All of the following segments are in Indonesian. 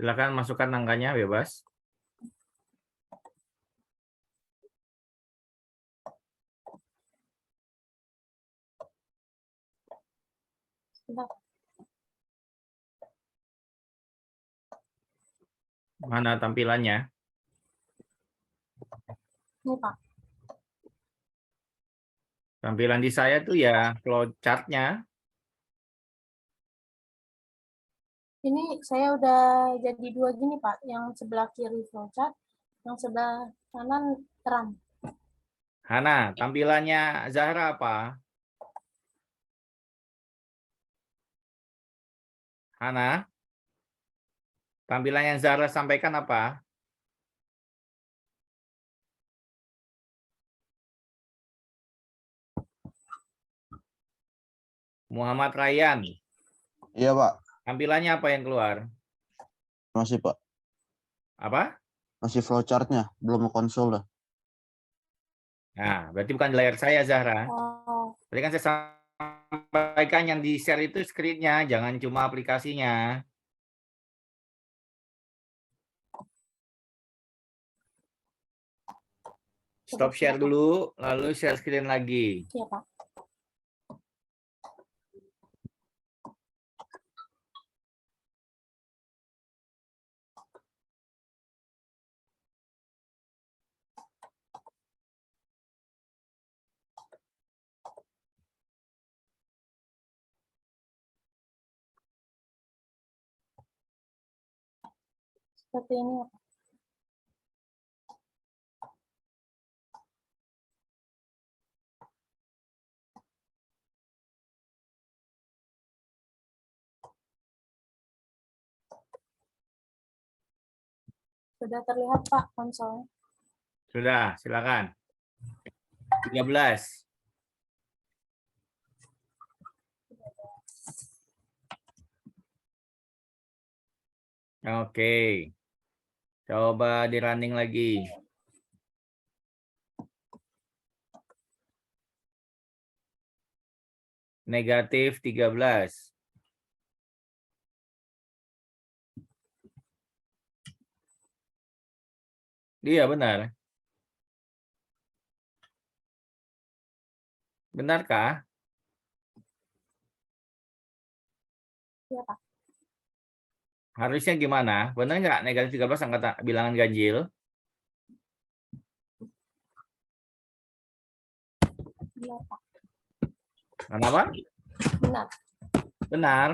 Silakan masukkan angkanya bebas. Mana tampilannya? Ini Pak. Tampilan di saya tuh ya flowchart-nya. Ini saya udah jadi dua gini Pak. Yang sebelah kiri flowchart, yang sebelah kanan terang. Hana, tampilannya Zahra apa? Hana, tampilan yang Zahra sampaikan apa? Muhammad Rayyan, Iya, Pak. tampilannya apa yang keluar? Masih, Pak. Apa? Masih flowchart-nya, belum konsul dah. Nah, berarti bukan di layar saya, Zahra. Oh, Tadi kan saya sampaikan yang di-share itu screen-nya, jangan cuma aplikasinya. Stop share dulu, lalu share screen lagi. iya Pak. Seperti ini ya Pak. Sudah terlihat Pak konsolnya. Sudah, silakan. 13. Oke. Coba di running lagi. Negatif 13. Iya, benar. Benarkah? Iya Pak. Harusnya gimana? Benar nggak negatif 13 angka bilangan ganjil? Iya Pak. Kenapa? Benar. Benar.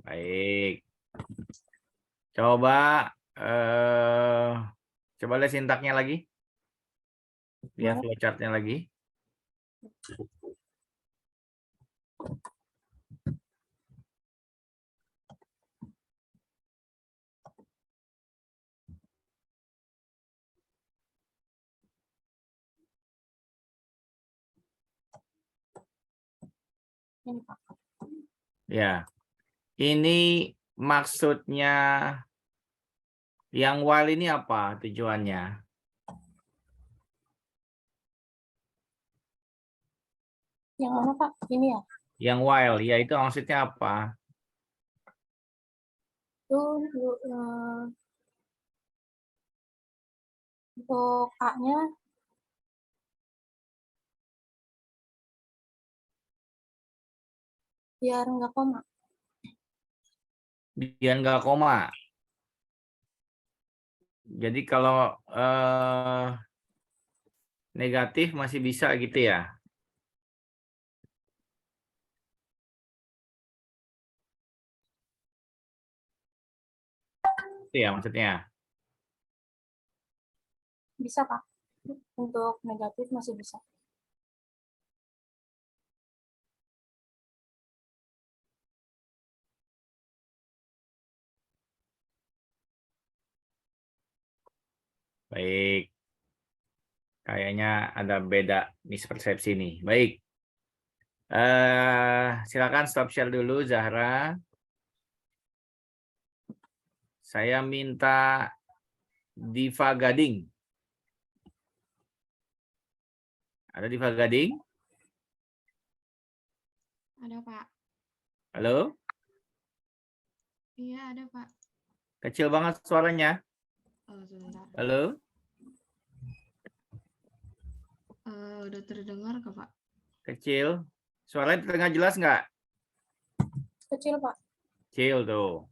Baik. Coba coba lihat sintaknya lagi. Lihat flowchart-nya lagi. Ini Pak. Ya. Ini maksudnya yang while ini apa tujuannya? Yang mana Pak? Ini ya. Yang while, ya itu maksudnya apa? Itu untuk A-nya biar nggak koma. Biar nggak koma. Jadi kalau negatif masih bisa gitu ya? Itu ya maksudnya. Bisa Pak. Untuk negatif masih bisa. Baik. Kayaknya ada beda mispersepsi nih. Baik. Silakan stop share dulu, Zahra. Saya minta Diva Gading. Ada Diva Gading? Ada, Pak. Halo? Iya, ada, Pak. Kecil banget suaranya. Oh, sebentar. Halo? Udah terdengar kah, Pak? Kecil. Suaranya terdengar jelas nggak? Kecil, Pak. Kecil tuh.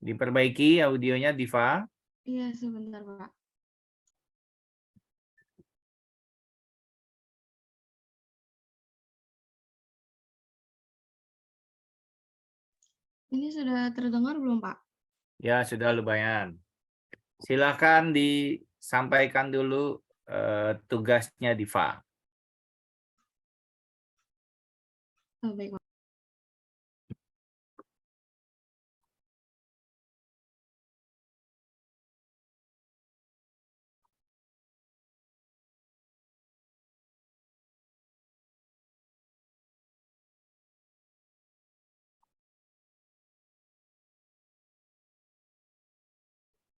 Diperbaiki audionya, Diva. Iya, sebentar, Pak. Ini sudah terdengar belum, Pak? Ya, sudah lumayan. Silakan disampaikan dulu tugasnya Diva. Oh, baik, Pak.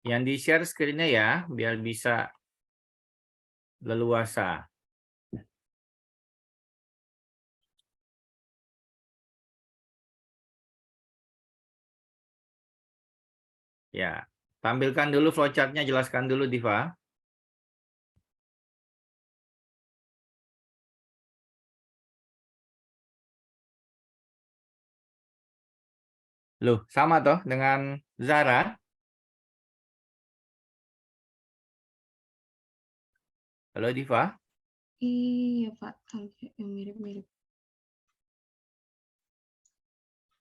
Yang di-share screen-nya ya, biar bisa leluasa. Ya, tampilkan dulu flowchart-nya, jelaskan dulu Diva. Loh, sama toh dengan Zara? Halo Diva? Iya, Pak. Hampir mirip-mirip.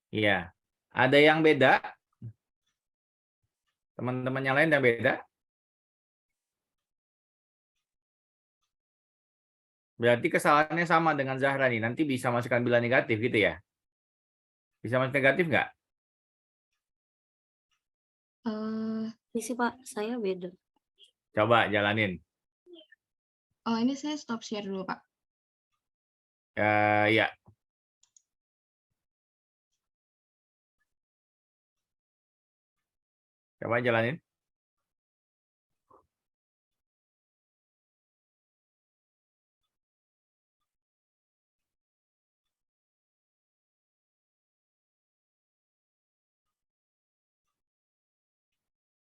Iya. Ada yang beda? Teman-teman yang lain yang beda? Berarti kesalahannya sama dengan Zahra nih. Nanti bisa masukkan bila negatif gitu ya? Bisa masuk negatif nggak? Ini sih Pak, saya beda. Coba jalanin. Oh, ini saya stop share dulu, Pak. Ya. Coba jalanin.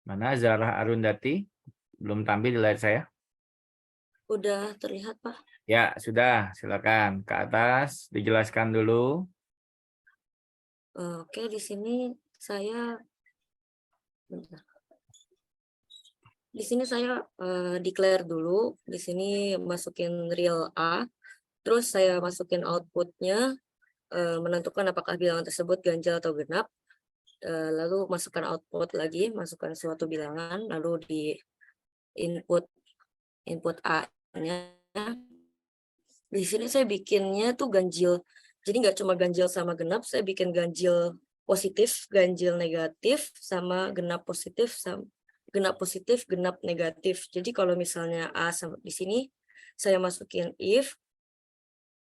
Mana Zahra Arundati? Belum tampil di layar saya. Udah terlihat Pak? Ya, sudah. Silakan ke atas, dijelaskan dulu. Oke, di sini saya bentar. Di sini saya declare dulu. Di sini masukin real A, terus saya masukin outputnya, menentukan apakah bilangan tersebut ganjil atau genap. Lalu masukkan output lagi, masukkan suatu bilangan, lalu di input A-nya. Di sini saya bikinnya tuh ganjil. Jadi nggak cuma ganjil sama genap, saya bikin ganjil positif, ganjil negatif, sama genap positif, genap negatif. Jadi kalau misalnya A sama di sini saya masukin if,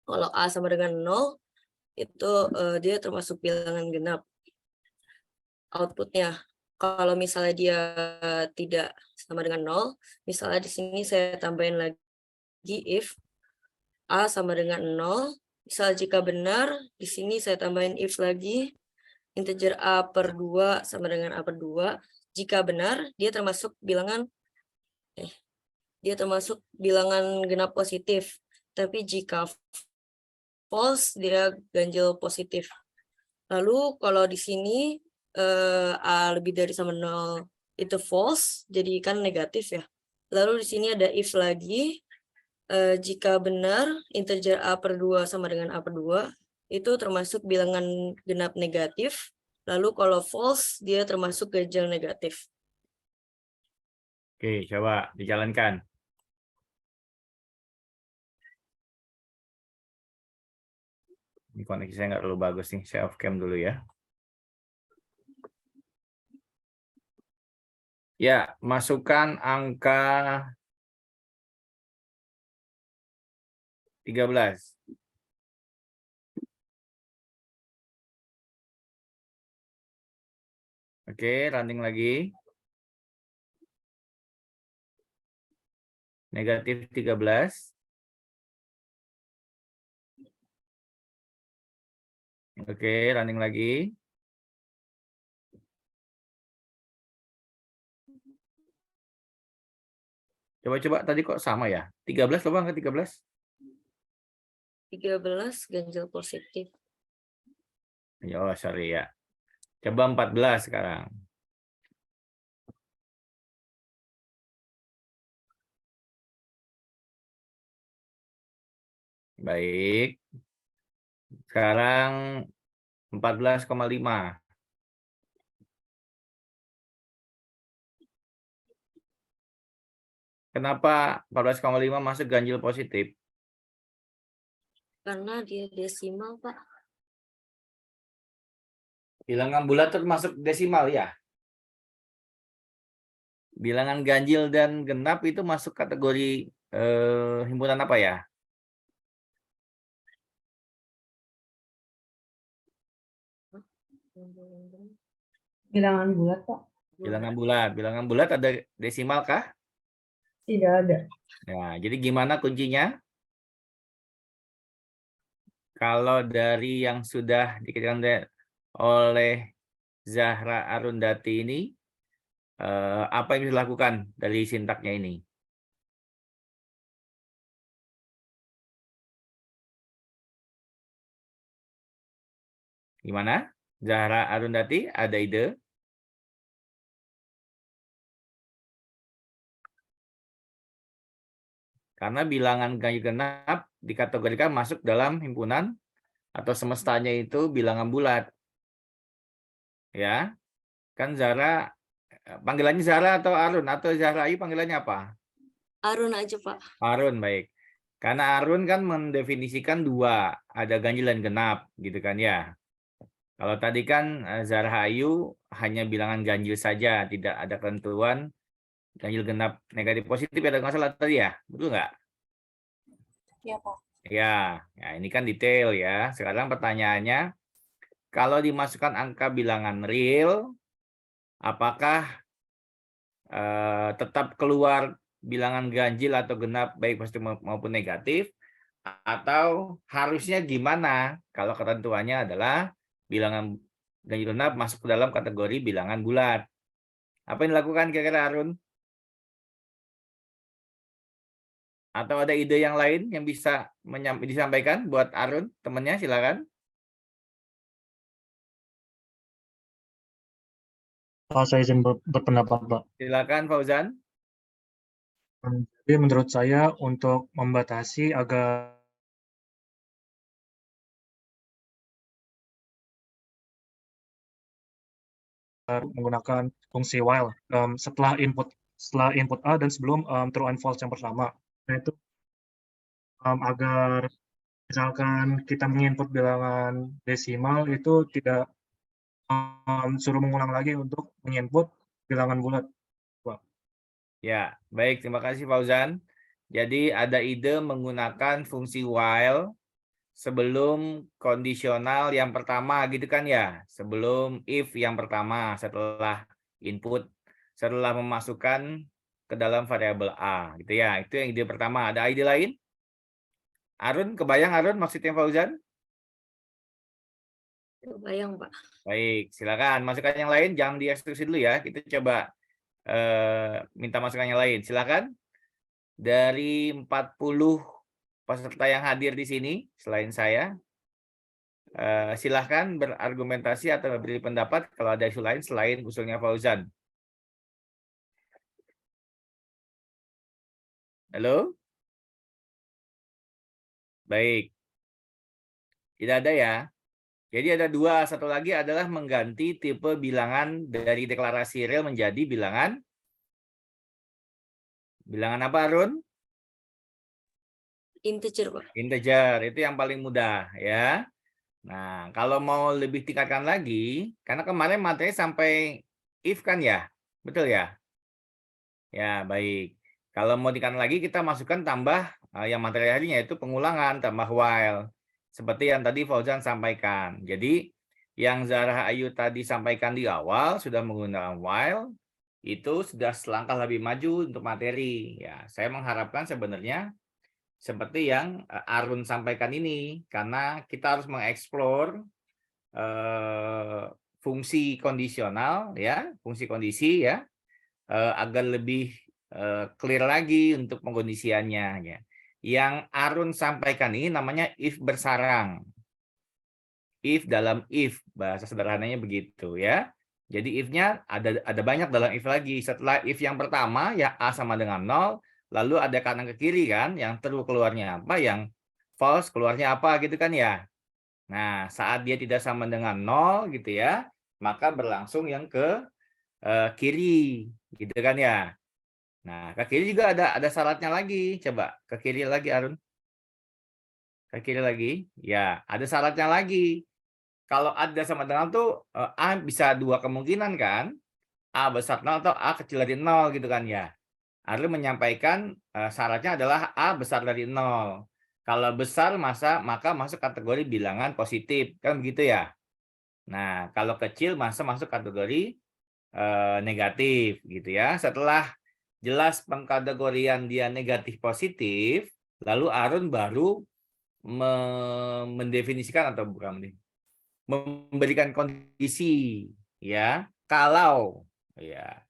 kalau A sama dengan 0, itu dia termasuk bilangan genap outputnya. Kalau misalnya dia tidak sama dengan 0, misalnya di sini saya tambahin lagi if A sama dengan 0, misal jika benar, di sini saya tambahin if lagi, integer A per 2 sama dengan A per 2, jika benar, dia termasuk bilangan genap positif, tapi jika false, dia ganjil positif. Lalu kalau di sini A lebih dari sama 0 itu false, jadi kan negatif ya. Lalu di sini ada if lagi, jika benar integer A per 2 sama dengan A per 2, itu termasuk bilangan genap negatif. Lalu kalau false, dia termasuk ganjil negatif. Oke, coba dijalankan. Ini koneksi saya nggak terlalu bagus nih. Saya off cam dulu ya. Ya, masukkan angka 13. Oke, running lagi. Negatif 13. Oke, running lagi. Coba-coba tadi kok sama ya? 13 coba angka 13. 13 ganjil positif. Oh, sorry ya. Coba 14 sekarang. Baik. Sekarang 14,5. Kenapa 14,5 masuk ganjil positif? Karena dia desimal, Pak. Bilangan bulat termasuk desimal ya? Bilangan ganjil dan genap itu masuk kategori himpunan apa ya? Bilangan bulat, Pak? Bilangan bulat. Bilangan bulat ada desimal kah? Tidak ada. Nah, jadi gimana kuncinya? Kalau dari yang sudah dikatakan oleh Zahra Arundati ini, apa yang bisa dilakukan dari sintaknya ini? Gimana? Zahra Arundati, ada ide? Karena bilangan ganjil genap dikategorikan masuk dalam himpunan atau semestanya itu bilangan bulat. Ya, kan Zahra, panggilannya Zahra atau Arun? Atau Zahra Ayu panggilannya apa? Arun aja, Pak. Arun, baik. Karena Arun kan mendefinisikan dua, ada ganjil dan genap, gitu kan ya. Kalau tadi kan Zahra Ayu hanya bilangan ganjil saja, tidak ada ketentuan ganjil genap negatif positif, ada nggak salah tadi ya, betul nggak? Ya, Pak. Ya, ya, ini kan detail ya. Sekarang pertanyaannya, kalau dimasukkan angka bilangan real, apakah tetap keluar bilangan ganjil atau genap baik positif maupun negatif, atau harusnya gimana kalau ketentuannya adalah bilangan ganjil genap masuk ke dalam kategori bilangan bulat? Apa yang dilakukan kira-kira Arun? Atau ada ide yang lain yang bisa disampaikan buat Arun, temannya, silakan. Saya izin berpendapat, Pak. Silakan Fauzan. Jadi menurut saya untuk membatasi agar menggunakan fungsi while setelah input A dan sebelum true and false yang pertama. Nah, itu agar misalkan kita menginput bilangan desimal itu tidak suruh mengulang lagi untuk menginput bilangan bulat. Ya, baik. Terima kasih Fauzan. Jadi ada ide menggunakan fungsi while sebelum kondisional yang pertama gitu kan ya. Sebelum if yang pertama setelah input, setelah memasukkan ke dalam variabel A gitu ya. Itu yang ide pertama. Ada ide lain? Arun, kebayang Arun maksudnya Fauzan? Bayang, Pak. Baik, silakan masukkan yang lain, jangan dieksekusi dulu ya. Kita coba minta masukan yang lain. Silakan. Dari 40 peserta yang hadir di sini selain saya, silahkan berargumentasi atau beri pendapat kalau ada isu lain selain usulnya Fauzan. Halo? Baik. Tidak ada ya. Jadi ada dua, satu lagi adalah mengganti tipe bilangan dari deklarasi real menjadi bilangan apa Arun? Integer, Pak. Integer, itu yang paling mudah ya. Nah, kalau mau lebih tingkatkan lagi, karena kemarin materi sampai if kan ya, betul ya? Ya, baik. Kalau mau tingkatkan lagi, kita masukkan tambah yang materi harinya yaitu pengulangan, tambah while. Seperti yang tadi Fauzan sampaikan. Jadi, yang Zahra Ayu tadi sampaikan di awal, sudah menggunakan while, itu sudah selangkah lebih maju untuk materi. Ya, saya mengharapkan sebenarnya seperti yang Arun sampaikan ini, karena kita harus mengeksplor fungsi kondisional ya, fungsi kondisi ya, agar lebih clear lagi untuk pengkondisiannya ya. Yang Arun sampaikan ini namanya if bersarang. If dalam if, bahasa sederhananya begitu ya. Jadi if-nya ada banyak dalam if lagi. Setelah if yang pertama ya A sama dengan 0, lalu ada kanan ke kiri kan, yang true keluarnya apa, yang false keluarnya apa gitu kan ya. Nah, saat dia tidak sama dengan 0 gitu ya, maka berlangsung yang ke kiri gitu kan ya. Nah, ke kiri juga ada syaratnya lagi. Coba ke kiri lagi Arun. Ke kiri lagi. Ya, ada syaratnya lagi. Kalau ada sama dengan tuh A bisa dua kemungkinan kan. A besar 0 atau A kecil dari 0 gitu kan ya. Arun menyampaikan syaratnya adalah A besar dari 0. Kalau besar maka masuk kategori bilangan positif. Kan begitu ya. Nah, kalau kecil masuk kategori negatif gitu ya. Setelah jelas pengkategorian dia negatif positif, lalu Arun baru mendefinisikan atau bukan memberikan kondisi ya, kalau ya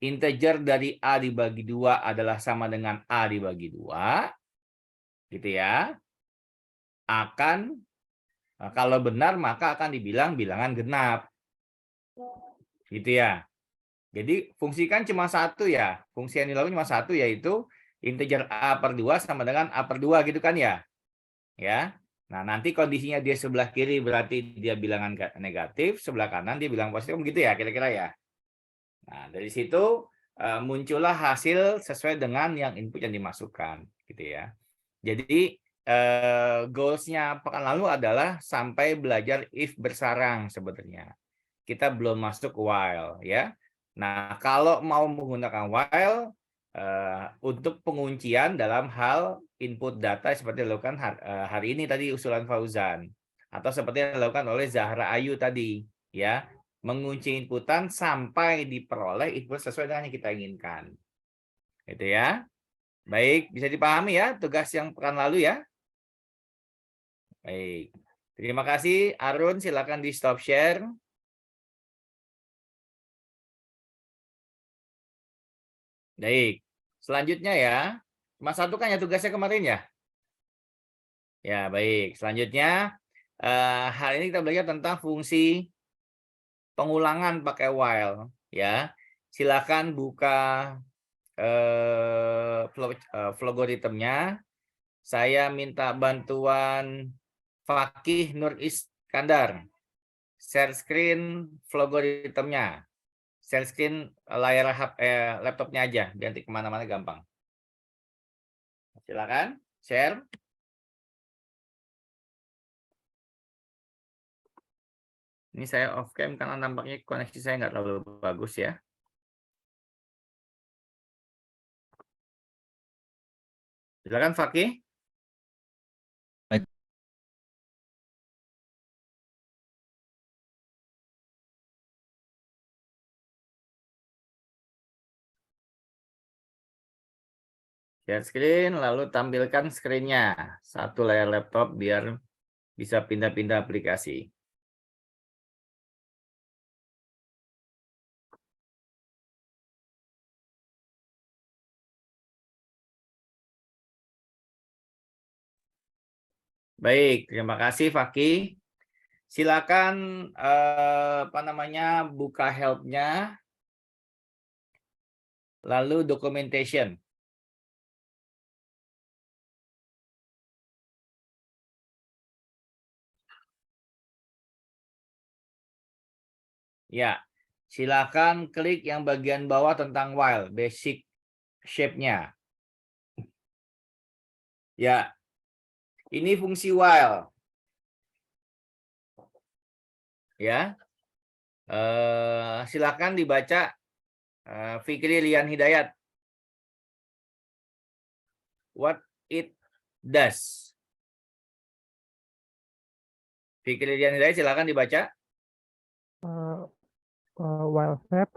integer dari A dibagi 2 adalah sama dengan A dibagi 2 gitu ya, akan kalau benar maka akan dibilang bilangan genap gitu ya. Jadi fungsi kan cuma satu ya, fungsi yang dilakukan cuma satu, yaitu integer A per 2 sama dengan A per 2 gitu kan ya. Ya. Nah, nanti kondisinya dia sebelah kiri berarti dia bilangan negatif, sebelah kanan dia bilang positif, begitu ya kira-kira ya. Nah, dari situ muncullah hasil sesuai dengan yang input yang dimasukkan gitu ya. Jadi goals-nya pekan lalu adalah sampai belajar if bersarang sebenarnya. Kita belum masuk while ya. Nah, kalau mau menggunakan while untuk penguncian dalam hal input data seperti yang dilakukan hari ini tadi usulan Fauzan, atau seperti yang dilakukan oleh Zahra Ayu tadi ya, mengunci inputan sampai diperoleh input sesuai dengan yang kita inginkan. Itu ya. Baik, bisa dipahami ya tugas yang pekan lalu ya. Baik. Terima kasih Arun, silakan di stop share. Baik, selanjutnya ya, cuma satu kan ya tugasnya kemarin ya? Ya, baik. Selanjutnya, hari ini kita belajar tentang fungsi pengulangan pakai while. Ya, silakan buka logaritmnya. Saya minta bantuan Fakih Nur Iskandar. Share screen logaritmnya. Share screen layar laptopnya aja, biar nanti kemana-mana gampang. Silakan share. Ini saya off cam karena nampaknya koneksi saya nggak terlalu bagus ya. Silakan Fakih. Baik. Share screen, lalu tampilkan screen-nya. Satu layar laptop biar bisa pindah-pindah aplikasi. Baik, terima kasih Fakih. Silakan buka help-nya. Lalu documentation. Ya, silakan klik yang bagian bawah tentang while, basic shape-nya. Ya, ini fungsi while. Ya, silakan dibaca Fikri Lian Hidayat. What it does. Fikri Lian Hidayat, silakan dibaca. While step,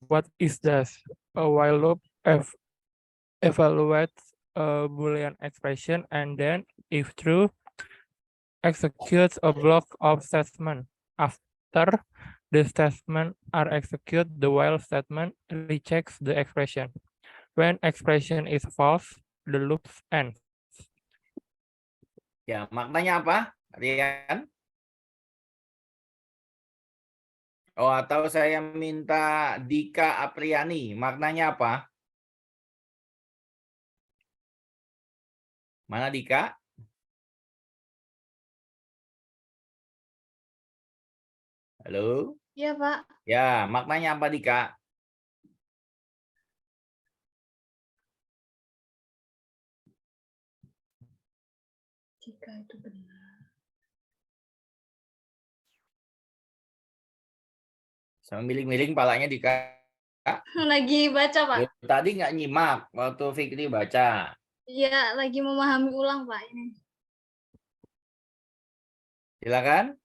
what is this? A while loop evaluates a Boolean expression and then, if true, executes a block of statement. After the statement are executed, the while statement rechecks the expression. When expression is false, the loop ends. Ya, maknanya apa, Rian? Oh, atau saya minta Dika Apriani, maknanya apa? Mana Dika? Halo? Iya, Pak. Ya, maknanya apa Dika? Jika itu benar. Sama miling-miling palanya Dika. Lagi baca, Pak. Loh, tadi nggak nyimak waktu Fikri baca. Iya, lagi memahami ulang, Pak. Ini. Silakan.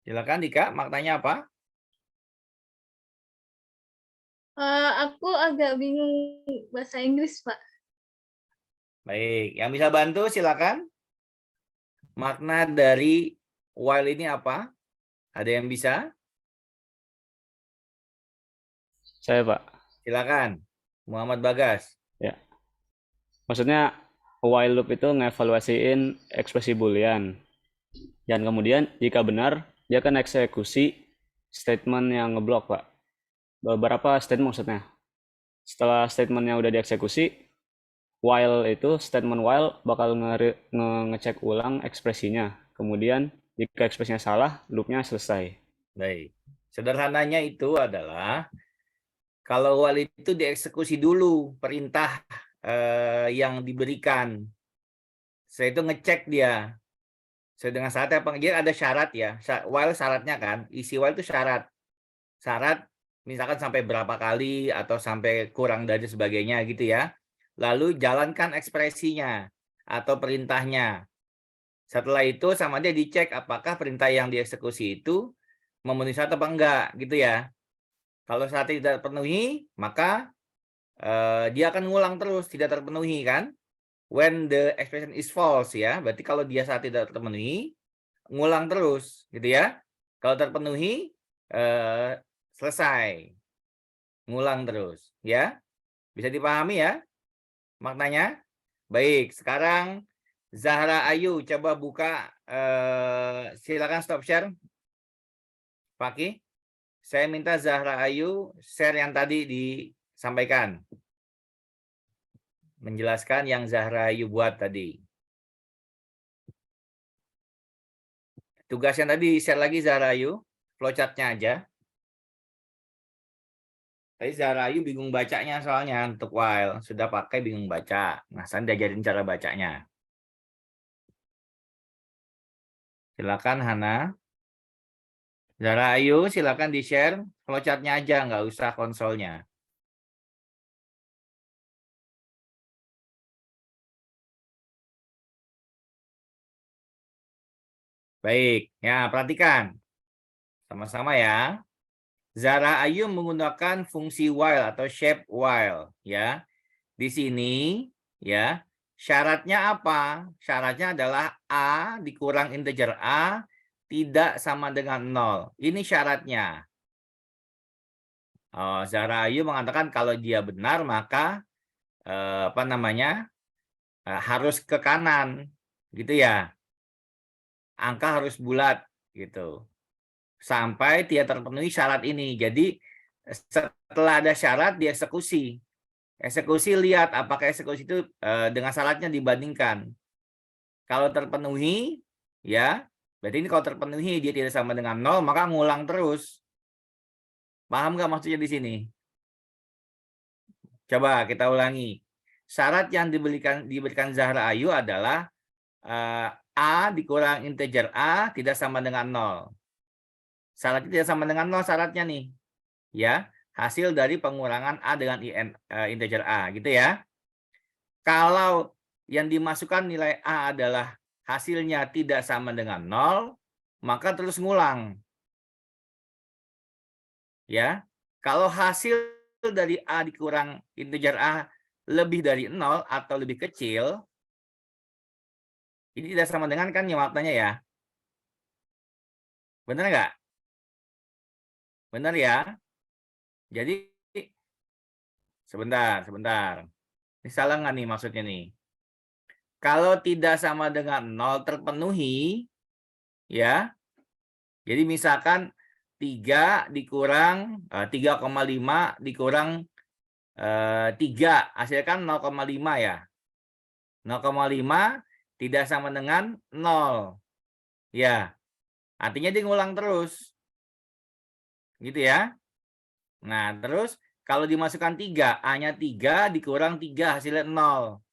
Silakan Dika, maknanya apa? Aku agak bingung bahasa Inggris, Pak. Baik, yang bisa bantu silakan. Makna dari while ini apa? Ada yang bisa? Saya, Pak. Silakan. Muhammad Bagas. Ya. Maksudnya while loop itu ngevaluasiin ekspresi boolean. Dan kemudian jika benar, dia akan eksekusi statement yang ngeblok, Pak. Beberapa statement maksudnya. Setelah statementnya udah dieksekusi, while itu statement while bakal ngecek ulang ekspresinya. Kemudian jika ekspresinya salah, loopnya selesai. Baik. Sederhananya itu adalah kalau while itu dieksekusi dulu perintah yang diberikan. Setelah itu ngecek dia. Dengan syaratnya apa? Dia ada syarat ya. While syaratnya kan, isi while itu syarat. Syarat misalkan sampai berapa kali atau sampai kurang dari sebagainya gitu ya. Lalu jalankan ekspresinya atau perintahnya. Setelah itu sama dia dicek apakah perintah yang dieksekusi itu memenuhi syarat apa enggak gitu ya. Kalau syaratnya tidak terpenuhi, maka dia akan ngulang terus tidak terpenuhi kan. When the expression is false ya, berarti kalau dia syarat tidak terpenuhi, ngulang terus gitu ya. Kalau terpenuhi, selesai. Ngulang terus ya. Bisa dipahami ya maknanya? Baik, sekarang Zahra Ayu coba buka, silakan stop share. Paki. Saya minta Zahra Ayu share yang tadi disampaikan. Menjelaskan yang Zahra Ayu buat tadi. Tugas yang tadi share lagi Zahra Ayu, flowchart-nya aja. Tadi Zahra Ayu bingung bacanya soalnya untuk while. Sudah pakai bingung baca. Nah, saya diajarin cara bacanya. Silakan Hana. Zahra Ayu silakan di-share flowchart-nya aja, nggak usah konsolnya. Baik, ya perhatikan. Sama-sama ya. Zahra Ayu menggunakan fungsi while atau shape while ya. Di sini ya, syaratnya apa? Syaratnya adalah A dikurang integer A tidak sama dengan 0. Ini syaratnya. Zahra Ayu mengatakan kalau dia benar maka harus ke kanan gitu ya. Angka harus bulat gitu. Sampai tidak terpenuhi syarat ini. Jadi setelah ada syarat dieksekusi. Eksekusi lihat apakah eksekusi itu dengan syaratnya dibandingkan. Kalau terpenuhi ya, berarti ini kalau terpenuhi dia tidak sama dengan 0 maka ngulang terus. Paham nggak maksudnya di sini? Coba kita ulangi. Syarat yang diberikan Zahra Ayu adalah A dikurang integer A tidak sama dengan 0. Syaratnya tidak sama dengan 0 syaratnya nih. Ya, hasil dari pengurangan A dengan integer A gitu ya. Kalau yang dimasukkan nilai A adalah hasilnya tidak sama dengan 0, maka terus ngulang. Ya. Kalau hasil dari A dikurang integer A lebih dari 0 atau lebih kecil, ini tidak sama dengan kan ya maknanya ya. Benar nggak? Benar ya? Jadi, sebentar. Ini salah nggak nih maksudnya nih? Kalau tidak sama dengan 0 terpenuhi, ya. Jadi misalkan 3 dikurang 3,5 dikurang 3, hasilnya kan 0,5 ya. 0,5 tidak sama dengan 0. Ya, artinya dia ngulang terus. Gitu ya. Nah, terus kalau dimasukkan 3, A-nya 3 dikurang 3, hasilnya 0.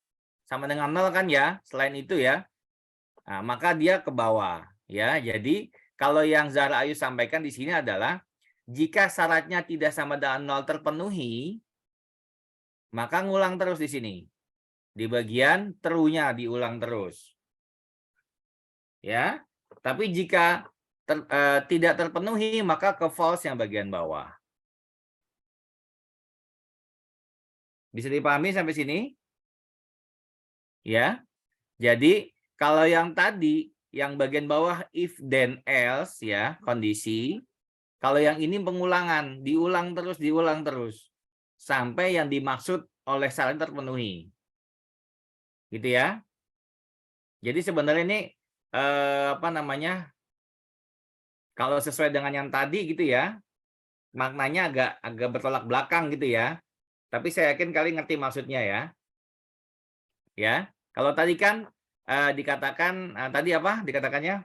Sama dengan 0 kan ya, selain itu ya. Nah, maka dia ke bawah. Ya, jadi kalau yang Zahra Ayu sampaikan di sini adalah, jika syaratnya tidak sama dengan 0 terpenuhi, maka ngulang terus di sini. Di bagian true-nya diulang terus. Ya, tapi jika tidak terpenuhi, maka ke false yang bagian bawah. Bisa dipahami sampai sini? Ya. Jadi kalau yang tadi, yang bagian bawah if then else ya, kondisi. Kalau yang ini pengulangan, diulang terus sampai yang dimaksud oleh syarat terpenuhi. Gitu ya. Jadi sebenarnya ini apa namanya? Kalau sesuai dengan yang tadi gitu ya, maknanya agak bertolak belakang gitu ya. Tapi saya yakin kalian ngerti maksudnya ya. Ya, kalau tadi kan dikatakan tadi apa dikatakannya?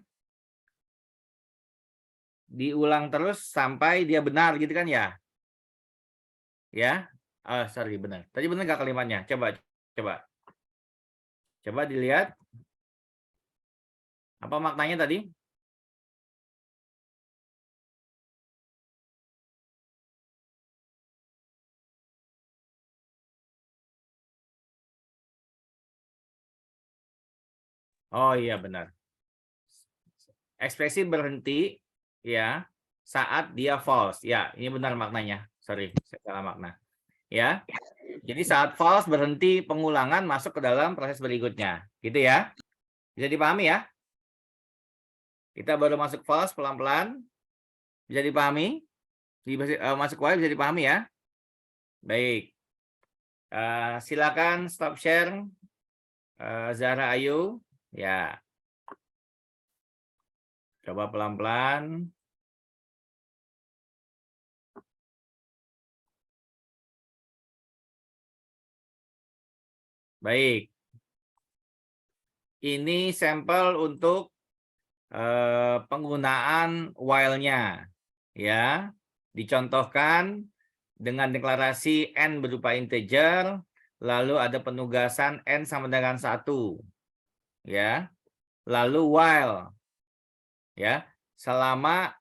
Diulang terus sampai dia benar gitu kan ya? Ya, sorry benar. Tadi benar nggak kalimatnya? Coba dilihat. Apa maknanya tadi? Oh iya benar. Ekspresi berhenti ya saat dia false. Ya, ini benar maknanya. Sorry, saya salah makna. Ya. Jadi saat false berhenti pengulangan masuk ke dalam proses berikutnya. Gitu ya. Bisa dipahami ya? Kita baru masuk false pelan-pelan. Bisa dipahami? Masuk while bisa dipahami ya? Baik. Silakan stop share Zahra Ayu. Ya. Coba pelan-pelan. Baik. Ini sampel untuk penggunaan while-nya. Ya. Dicontohkan dengan deklarasi n berupa integer, lalu ada penugasan n sama dengan 1. Ya. Lalu while. Ya, selama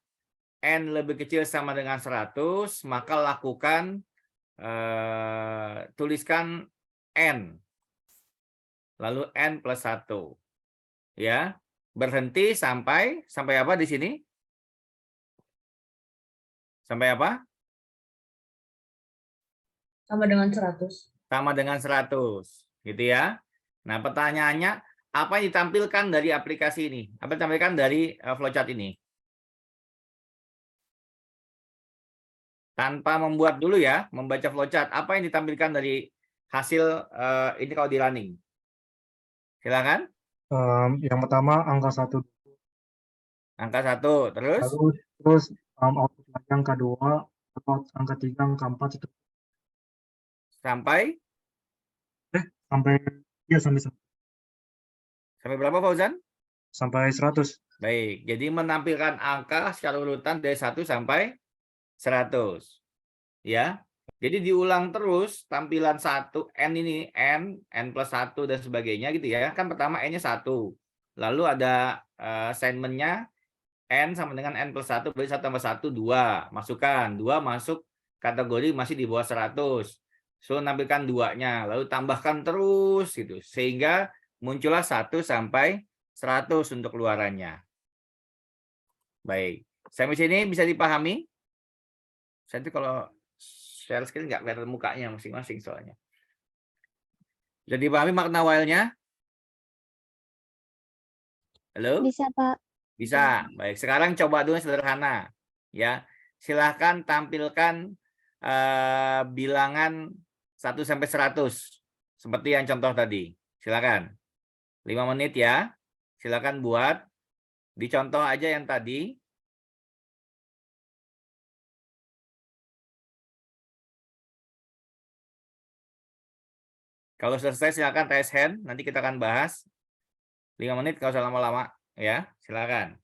n lebih kecil sama dengan 100, maka lakukan tuliskan n. Lalu n plus 1. Ya, berhenti sampai apa di sini? Sampai apa? Sama dengan 100. Sama dengan 100, gitu ya. Nah, pertanyaannya, apa yang ditampilkan dari aplikasi ini? Apa yang ditampilkan dari flowchart ini? Tanpa membuat dulu ya, membaca flowchart. Apa yang ditampilkan dari hasil ini kalau di running? Silakan. Yang pertama angka 1. Angka 1, terus? Terus output lagi angka 2, angka 3, angka 4 itu. Sampai? Sampai berapa, Fauzan? Sampai 100. Baik, jadi menampilkan angka secara urutan dari 1 sampai 100. Ya. Jadi diulang terus tampilan 1 n ini n plus 1 dan sebagainya gitu ya. Kan pertama n-nya 1. Lalu ada assignment-nya n sama dengan n plus 1, berarti 1 tambah 1 2. Masukkan 2 masuk kategori masih di bawah 100. So nampilkan 2-nya, lalu tambahkan terus gitu sehingga muncullah 1 sampai 100 untuk keluarannya. Baik, sampai sini bisa dipahami? Saya itu kalau share screen nggak kelihatan mukanya masing-masing soalnya. Sudah dipahami makna while-nya? Halo? Bisa, Pak. Bisa. Baik, sekarang coba dulu yang sederhana. Ya, silahkan tampilkan bilangan 1 sampai 100 seperti yang contoh tadi. Silakan. 5 menit ya. Silakan buat. Dicontoh aja yang tadi. Kalau selesai silakan raise hand. Nanti kita akan bahas. 5 menit, nggak usah lama-lama. Ya, silakan.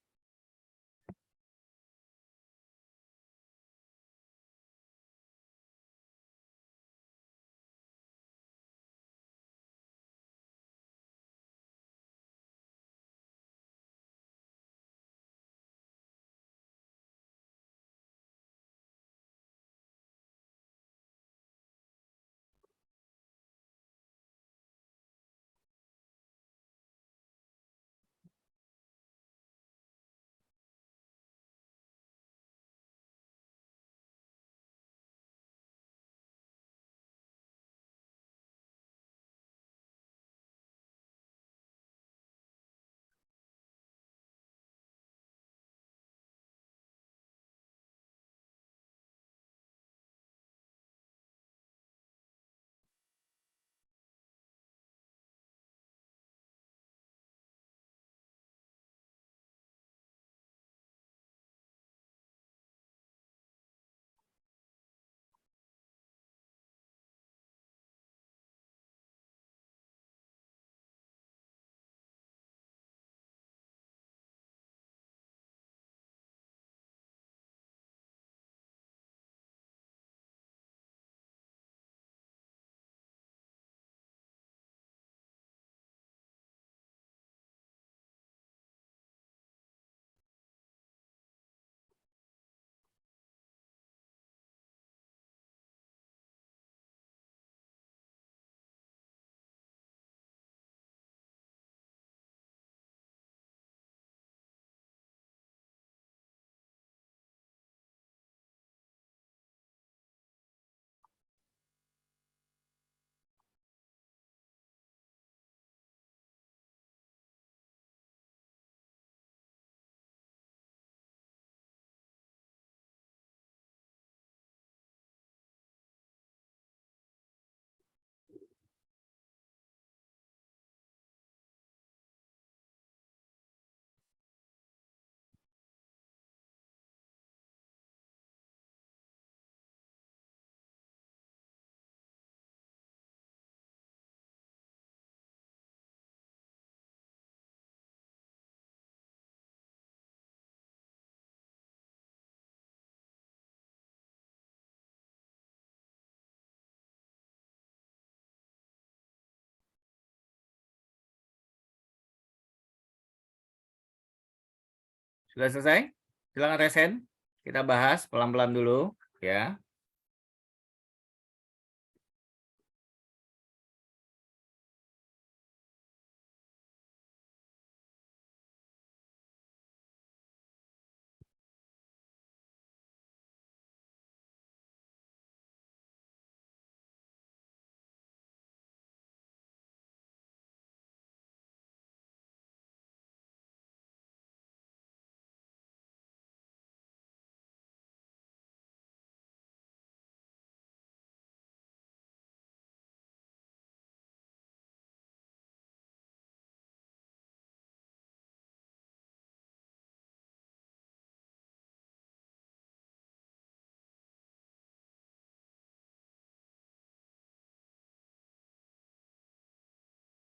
Sudah selesai? Silakan raise hand. Kita bahas pelan-pelan dulu ya.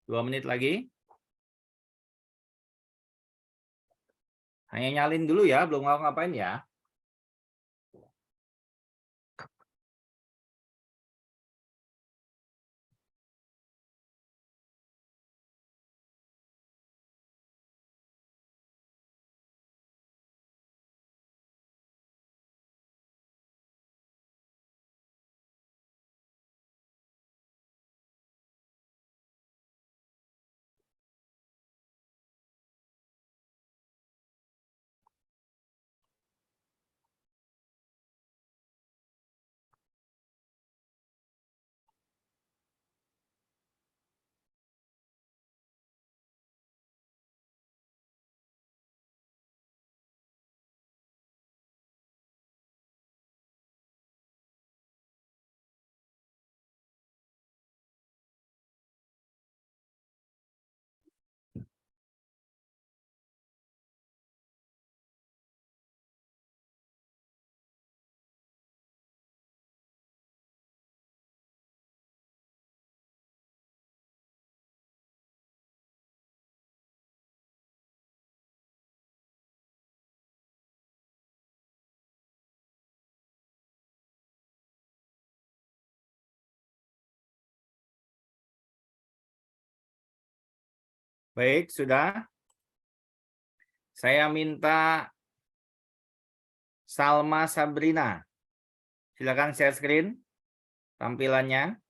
Dua menit lagi. Hanya nyalin dulu ya, belum ngapa-ngapain ya. Baik, sudah. Saya minta Salma Sabrina. Silakan share screen tampilannya.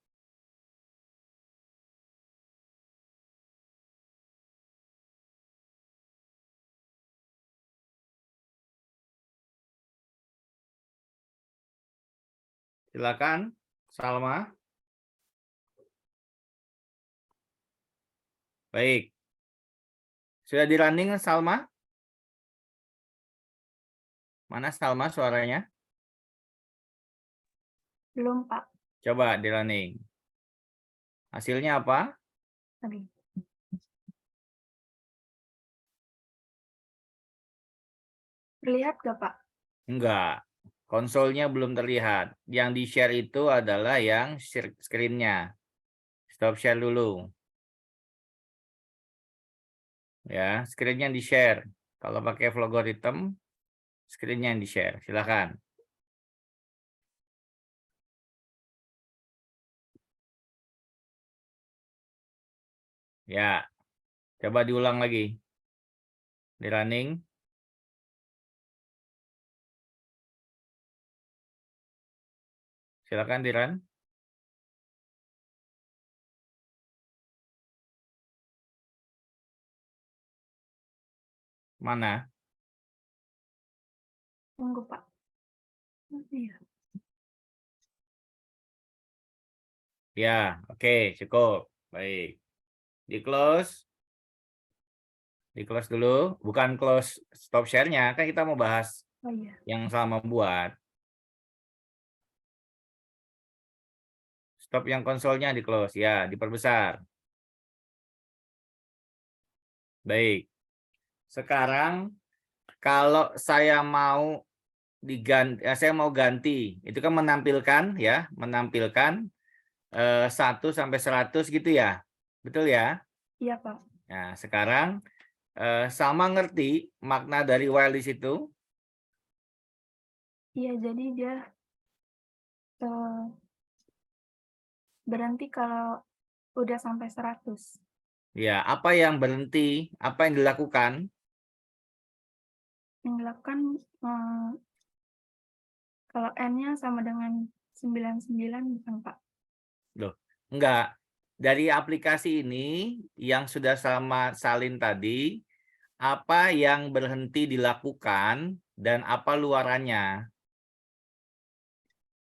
Silakan, Salma. Baik. Sudah di running, Salma? Mana Salma suaranya? Belum, Pak. Coba di running. Hasilnya apa? Tadi. Terlihat nggak, Pak? Enggak. Konsolnya belum terlihat. Yang di-share itu adalah yang screen-nya. Stop share dulu. Ya, screen-nya di-share. Kalau pakai Vlogorithm, screen-nya yang di-share. Silakan. Ya, coba diulang lagi. Di running. Silakan di run. Mana? Tunggu, Pak. Iya. Ya, oke, cukup. Baik. Di close. Di close dulu. Bukan close stop share-nya. Kan kita mau bahas Oh iya. yang sama buat. Stop yang konsolnya di close. Ya, diperbesar. Baik. Sekarang kalau saya mau saya mau ganti. Itu kan menampilkan ya, menampilkan 1 sampai 100 gitu ya. Betul ya? Iya, Pak. Nah, sekarang Salma ngerti makna dari while di situ? Iya, jadi dia berhenti kalau udah sampai 100. Ya, apa yang berhenti? Apa yang dilakukan? Yang dilakukan kalau N-nya sama dengan 99 bukan, Pak? Loh, enggak. Dari aplikasi ini yang sudah Salma salin tadi, apa yang berhenti dilakukan dan apa luarannya?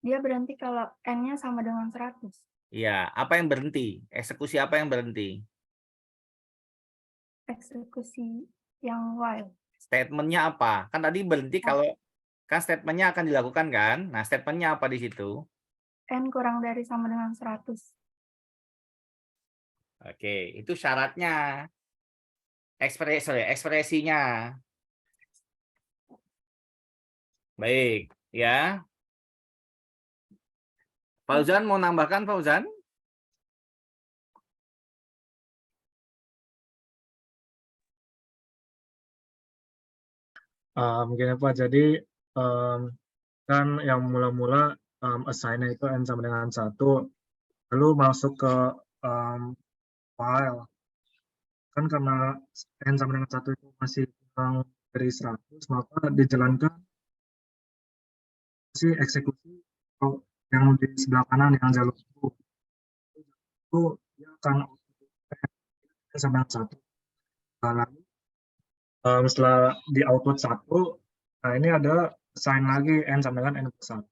Dia berhenti kalau N-nya sama dengan 100. Ya, apa yang berhenti? Eksekusi apa yang berhenti? Eksekusi yang while. Statementnya apa? Kan tadi berhenti kalau kan statementnya akan dilakukan kan? Nah, statementnya apa di situ? N kurang dari sama dengan 100. Oke, itu syaratnya. Ekspresinya. Baik, ya. Fauzan mau nambahkan, Fauzan? Gini Pak, jadi kan yang mula-mula assign-nya itu N sama dengan 1, lalu masuk ke file. Kan karena N sama dengan 1 itu masih kurang dari 100, maka dijalankan si eksekusi yang di sebelah kanan yang jalur itu dia akan N sama dengan 1. Nah, lalu setelah di output 1, nah ini ada sign lagi N sama dengan N plus 1.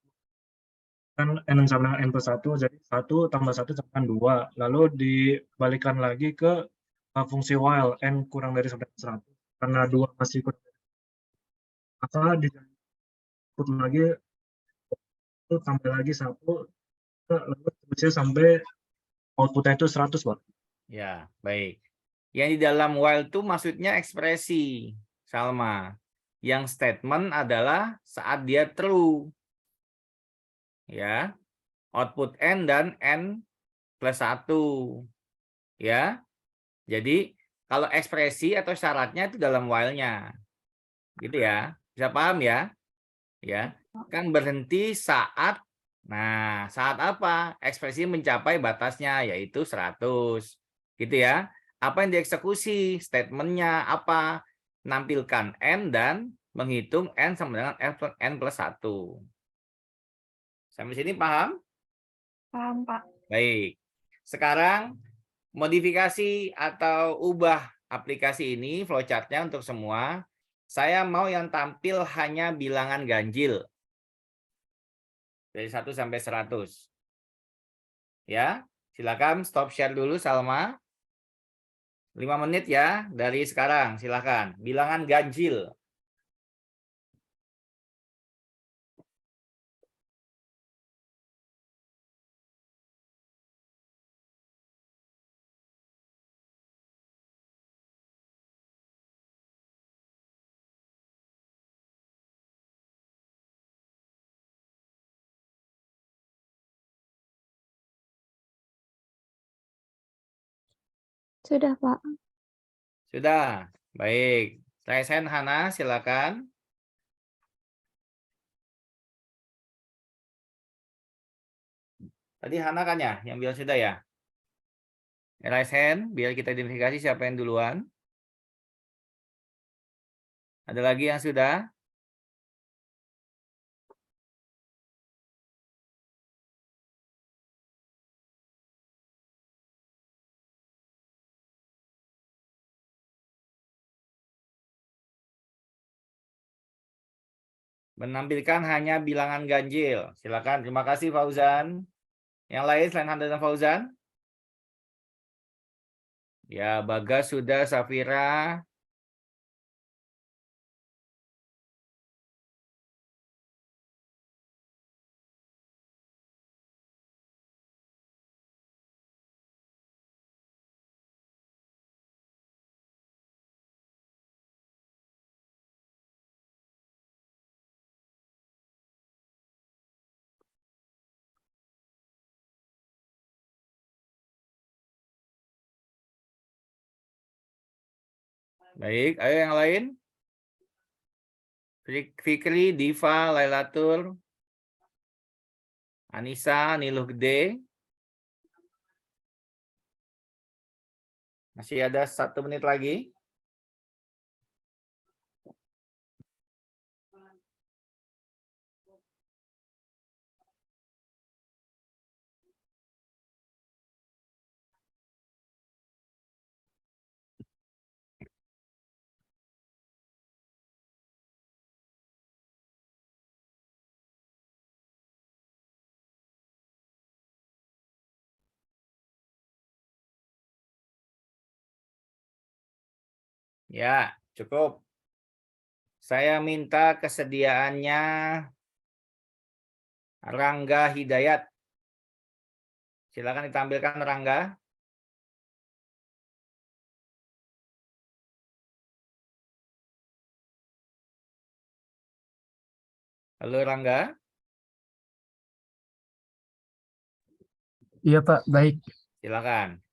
Kan N sama dengan N plus 1, jadi 1 tambah 1 sama dengan 2. Lalu dibalikan lagi ke fungsi while N kurang dari sama dengan 100. Karena 2 masih kurang dari 100, maka diinput lagi, itu tambah lagi 1, lalu terusnya sampai outputnya itu 100, Pak. Ya, baik. Yang di dalam while itu maksudnya ekspresi, Salma. Yang statement adalah saat dia true. Ya. Output N dan N plus 1. Ya. Jadi, kalau ekspresi atau syaratnya itu dalam while-nya. Gitu ya. Bisa paham ya? Ya. Kan berhenti saat, saat apa? Ekspresi mencapai batasnya, yaitu 100. Gitu ya. Apa yang dieksekusi? Statementnya apa? Nampilkan N dan menghitung N sama dengan N plus 1. Sampai sini paham? Paham, Pak. Baik. Sekarang modifikasi atau ubah aplikasi ini, flowchart-nya untuk semua. Saya mau yang tampil hanya bilangan ganjil. Dari 1 sampai 100. Ya, silakan stop share dulu Salma. 5 menit ya dari sekarang, silakan. Bilangan ganjil. Sudah, Pak. Sudah, baik. Raise hand Hana, silakan. Tadi Hana kan ya, yang bilang sudah ya? Raise hand, biar kita identifikasi siapa yang duluan. Ada lagi yang sudah? Menampilkan hanya bilangan ganjil. Silakan, terima kasih Fauzan. Yang lain selain Hana dan Fauzan? Ya, Bagas sudah, Safira. Baik, ayo yang lain. Fikri, Diva, Lailatul, Anissa, Niluh Gede. Masih ada 1 menit lagi. Ya, cukup. Saya minta kesediaannya Rangga Hidayat. Silakan ditampilkan Rangga. Halo Rangga. Iya Pak, baik. Silakan.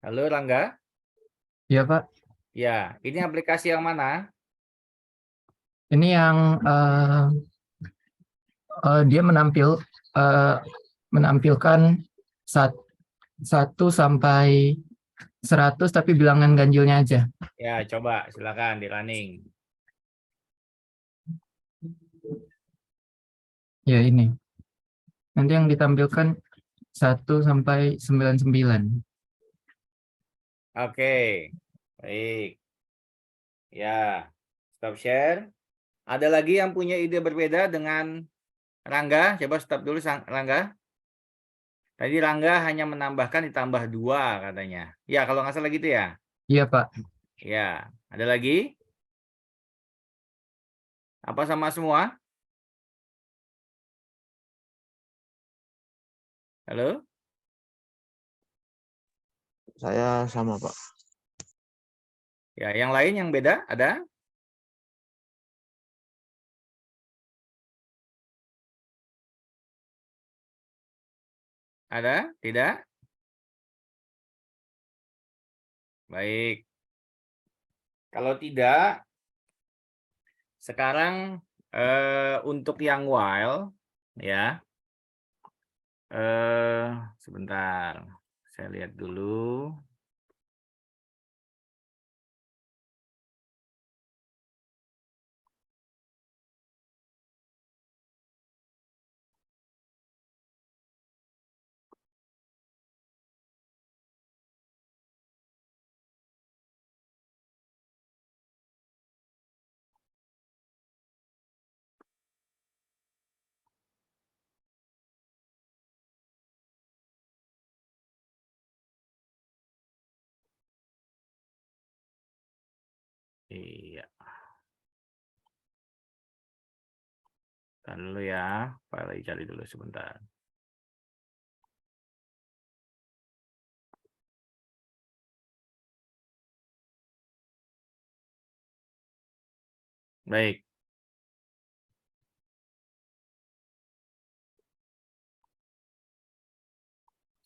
Halo Rangga. Iya Pak, Ya, ini aplikasi yang mana? ini yang dia menampilkan 1 sampai 100 tapi bilangan ganjilnya aja. Ya, coba silakan di running. Ya ini. Nanti yang ditampilkan 1 sampai 99. Oke, baik. Ya, stop share. Ada lagi yang punya ide berbeda dengan Rangga? Coba stop dulu Rangga. Tadi Rangga hanya menambahkan ditambah 2 katanya. Ya, kalau nggak salah gitu ya? Iya Pak. Ya, ada lagi? Apa sama semua? Halo? Saya sama, Pak. Ya, yang lain yang beda ada? Ada? Tidak? Baik. Kalau tidak, sekarang untuk yang while, ya. Sebentar, saya lihat dulu. Iya. Tahan dulu ya, Pak lagi cari dulu sebentar. Baik.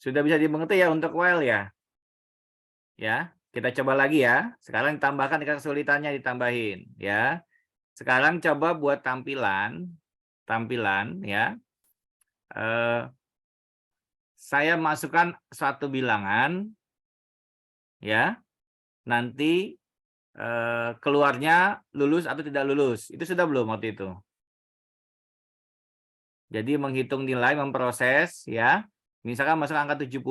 Sudah bisa dimengerti ya untuk while ya? Ya, kita coba lagi ya. Sekarang ditambahkan kesulitannya ditambahin ya. Sekarang coba buat tampilan ya. Saya masukkan suatu bilangan ya. Nanti keluarnya lulus atau tidak lulus. Itu sudah belum waktu itu? Jadi menghitung nilai, memproses ya. Misalkan masuk angka 70.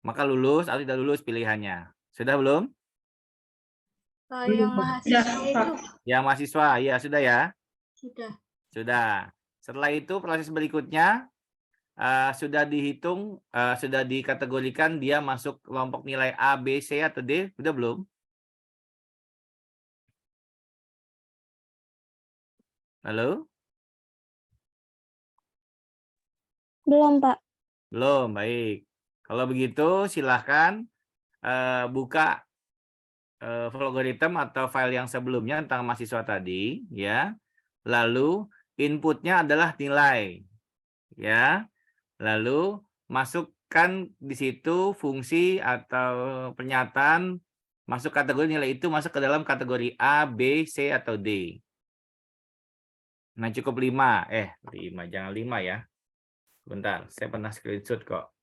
Maka lulus atau tidak lulus pilihannya. Sudah belum? Yang mahasiswa itu Yang mahasiswa, ya sudah ya. sudah. Sudah. Setelah itu proses berikutnya sudah dihitung, sudah dikategorikan dia masuk kelompok nilai A, B, C atau D, sudah belum? Halo? Belum, Pak. Belum, baik. Kalau begitu silahkan buka algoritma atau file yang sebelumnya tentang mahasiswa tadi, ya. Lalu inputnya adalah nilai, ya. Lalu masukkan di situ fungsi atau pernyataan masuk kategori nilai itu masuk ke dalam kategori A, B, C atau D. Nah cukup 5, 5 jangan 5 ya. Bentar, saya pernah screenshot kok.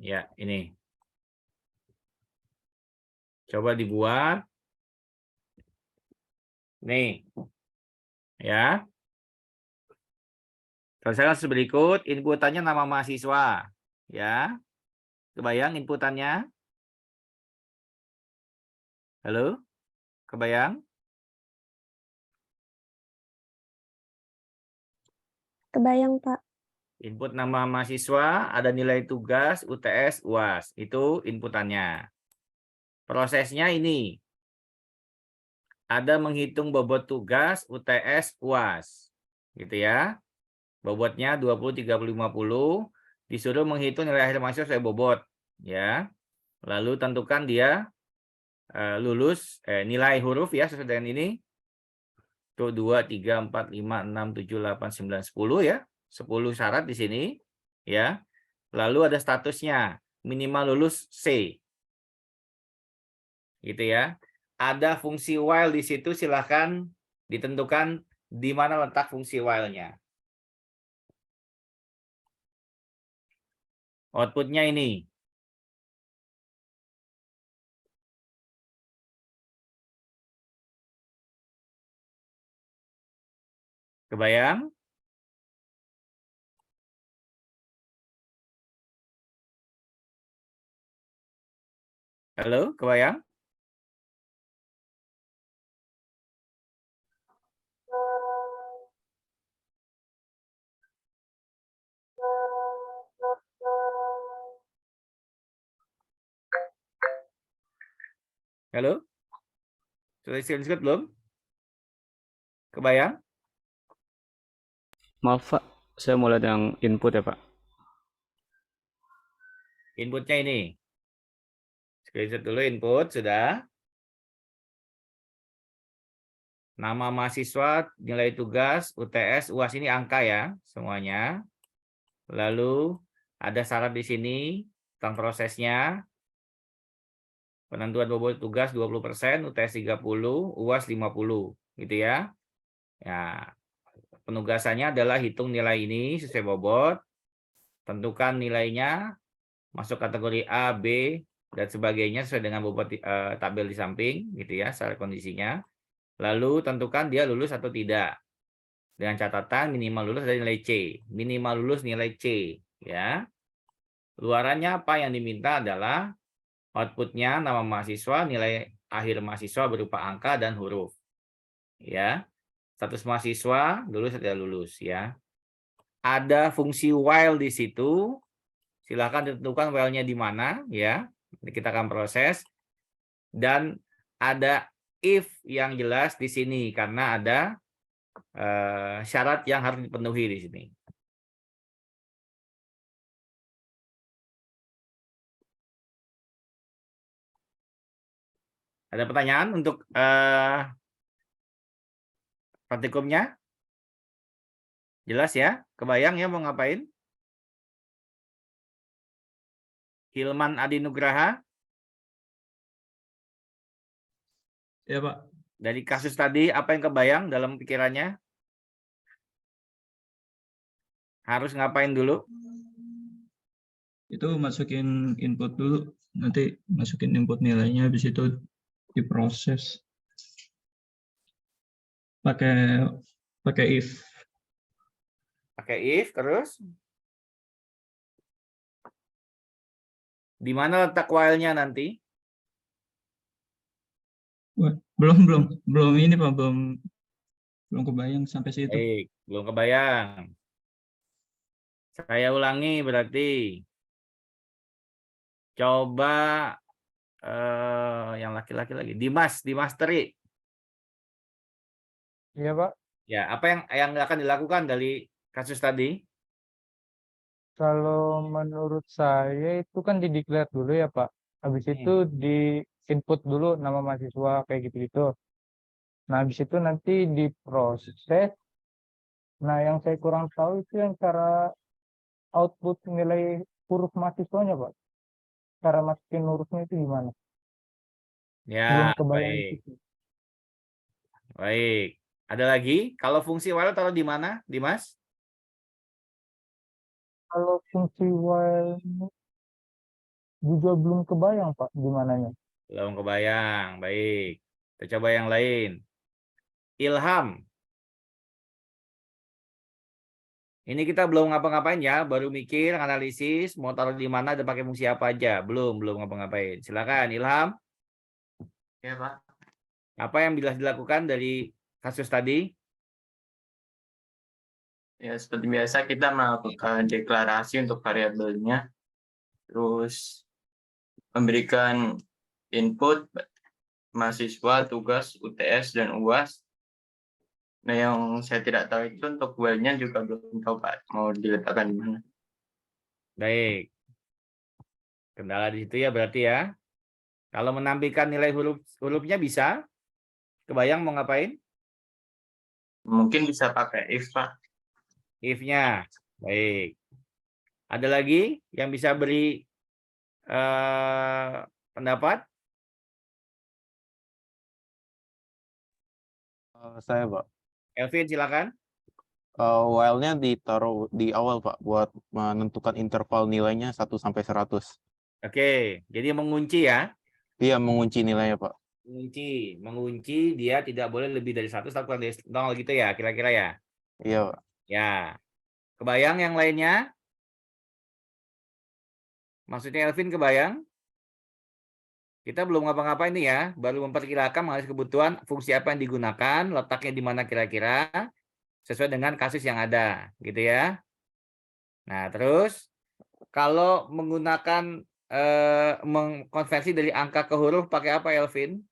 Ya, ini. Coba dibuat. Nih. Ya. Selesai seperti berikut, inputannya nama mahasiswa. Ya. Kebayang inputannya? Halo? Kebayang? Kebayang, Pak. Input nama mahasiswa, ada nilai tugas, UTS, UAS. Itu inputannya. Prosesnya ini. Ada menghitung bobot tugas, UTS, UAS. Gitu ya. Bobotnya 20, 30, 50. Disuruh menghitung nilai akhir mahasiswa sesuai bobot. Ya. Lalu tentukan dia lulus, nilai huruf ya sesuai dengan ini. Tuh 2, 3, 4, 5, 6, 7, 8, 9, 10 ya. 10 syarat di sini. Ya. Lalu ada statusnya. Minimal lulus C. Gitu ya. Ada fungsi while di situ, silahkan ditentukan di mana letak fungsi while-nya. Outputnya ini. Kebayang? Halo, kebayang? Halo? Sudah screenshot belum? Kebayang? Maaf Pak, saya mau lihat yang input ya Pak. Inputnya ini. Screenshot dulu input, sudah. Nama mahasiswa, nilai tugas, UTS, UAS ini angka ya, semuanya. Lalu ada syarat di sini tentang prosesnya. Penentuan bobot tugas 20%, UTS 30, UAS 50, gitu ya. Ya, penugasannya adalah hitung nilai ini sesuai bobot, tentukan nilainya, masuk kategori A, B, dan sebagainya sesuai dengan bobot tabel di samping, gitu ya, secara kondisinya. Lalu tentukan dia lulus atau tidak. Dengan catatan minimal lulus dari nilai C, minimal lulus nilai C, ya. Luarannya apa yang diminta adalah outputnya nama mahasiswa, nilai akhir mahasiswa berupa angka dan huruf. Ya. Status mahasiswa, lulus atau tidak lulus ya. Ada fungsi while di situ. Silakan ditentukan while-nya di mana ya. Kita akan proses. Dan ada if yang jelas di sini karena ada syarat yang harus dipenuhi di sini. Ada pertanyaan untuk praktikumnya? Jelas ya? Kebayang ya mau ngapain? Hilman Adi Nugraha? Ya, Pak. Dari kasus tadi, apa yang kebayang dalam pikirannya? Harus ngapain dulu? Itu masukin input dulu. Nanti masukin input nilainya, habis itu diproses. Pakai if. Pakai if, terus? Di mana letak while-nya nanti? Wah, belum ini Pak, belum kebayang sampai situ. Baik, belum kebayang. Saya ulangi berarti. Coba yang laki-laki lagi. Dimas Teri. Iya, Pak. Ya, apa yang akan dilakukan dari kasus tadi? Kalau menurut saya itu kan dideklar dulu ya, Pak. Habis itu di input dulu nama mahasiswa kayak gitu-gitu. Nah, habis itu nanti diproses. Nah, yang saya kurang tahu itu yang cara output nilai huruf mahasiswanya, Pak. Cara masukin hurufnya itu gimana? Belum Ya, kebayang baik. itu. Baik. Ada lagi? Kalau fungsi while taruh di mana, Dimas? Kalau fungsi while juga belum kebayang, Pak, gimananya. Belum kebayang. Baik. Kita coba yang lain. Ilham. Ini kita belum ngapa-ngapain ya, baru mikir, analisis, mau taruh di mana dan pakai fungsi apa aja. Belum ngapa-ngapain. Silakan Ilham. Ya, Pak. Apa yang bisa dilakukan dari kasus tadi? Ya, seperti biasa kita melakukan deklarasi untuk variabelnya. Terus memberikan input mahasiswa, tugas, UTS, dan UAS. Nah, yang saya tidak tahu itu untuk while-nya juga belum tahu, Pak. Mau diletakkan di mana. Baik. Kendala di situ ya berarti ya. Kalau menampilkan nilai hurufnya bisa? Kebayang mau ngapain? Mungkin bisa pakai if, Pak. If-nya. Baik. Ada lagi yang bisa beri pendapat? Saya, Pak. Elvin, silakan. While-nya ditaruh di awal, Pak, buat menentukan interval nilainya 1 sampai 100. Oke, jadi mengunci ya. Iya, mengunci nilainya, Pak. Mengunci dia tidak boleh lebih dari 100 atau kurang dari 0 gitu ya, kira-kira ya. Iya, Pak. Ya. Kebayang yang lainnya? Maksudnya Elvin kebayang? Kita belum ngapa-ngapain nih ya, baru memperkirakan mengenai kebutuhan fungsi apa yang digunakan, letaknya di mana kira-kira, sesuai dengan kasus yang ada, gitu ya. Nah, terus kalau menggunakan mengkonversi dari angka ke huruf pakai apa, Elvin?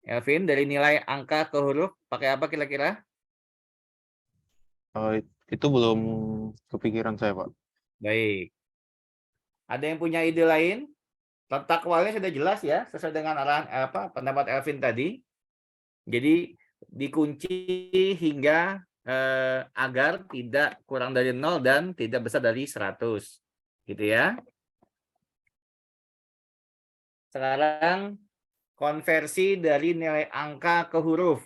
Elvin, dari nilai angka ke huruf pakai apa kira-kira? Itu belum kepikiran saya, Pak. Baik. Ada yang punya ide lain? Letak while-nya sudah jelas ya, sesuai dengan arahan pendapat Elvin tadi. Jadi dikunci hingga agar tidak kurang dari 0 dan tidak besar dari 100. Gitu ya. Sekarang konversi dari nilai angka ke huruf.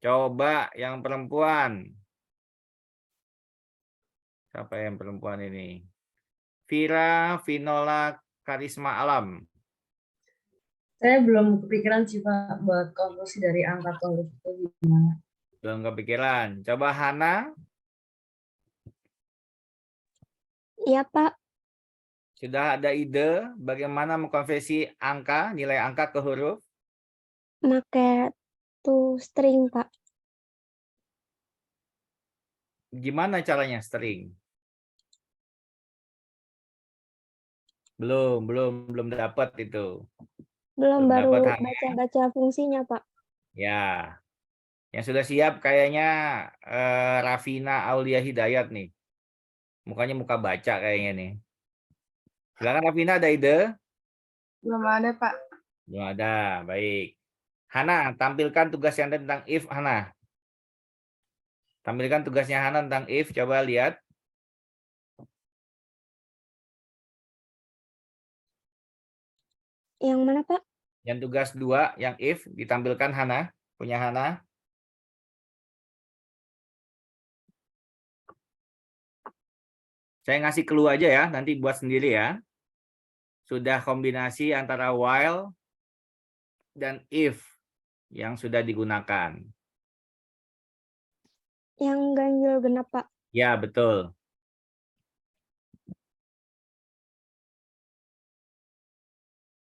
Coba yang perempuan. Siapa yang perempuan ini? Vira Vinola Karisma Alam. Saya belum kepikiran sih Pak buat konversi dari angka ke huruf itu gimana. Belum kepikiran. Coba Hana. Iya, Pak. Sudah ada ide bagaimana mengkonversi angka, nilai angka ke huruf? Make toString, Pak. Gimana caranya string? Belum dapat itu. Belum, Belum baru dapat, Hana. baca-baca fungsinya, Pak. Ya. Yang sudah siap kayaknya Rafina Aulia Hidayat nih. Mukanya muka baca kayaknya nih. Silakan Rafina, ada ide? Belum ada, Pak. Belum ada, baik. Hana, tampilkan tugas yang ada tentang if, Hana. Tampilkan tugasnya Hana tentang if, coba lihat. Yang mana, Pak? Yang tugas 2, yang if, ditampilkan Hana, punya Hana. Saya ngasih clue aja ya, nanti buat sendiri ya. Sudah kombinasi antara while dan if yang sudah digunakan. Yang ganjil genap, Pak. Ya, betul.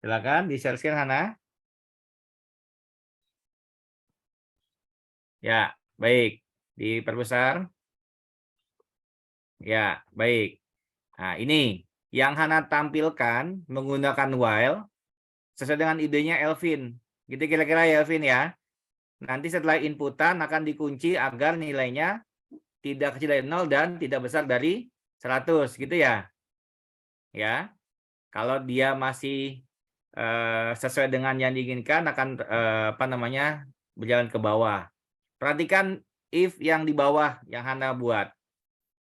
Silakan di-share screen, Hana. Ya, baik. Diperbesar. Ya, baik. Nah, ini yang Hana tampilkan menggunakan while sesuai dengan idenya Elvin. Gitu kira-kira ya, Elvin ya. Nanti setelah inputan akan dikunci agar nilainya tidak kecil dari 0 dan tidak besar dari 100, gitu ya. Ya. Kalau dia masih sesuai dengan yang diinginkan akan berjalan ke bawah. Perhatikan if yang di bawah yang Hana buat.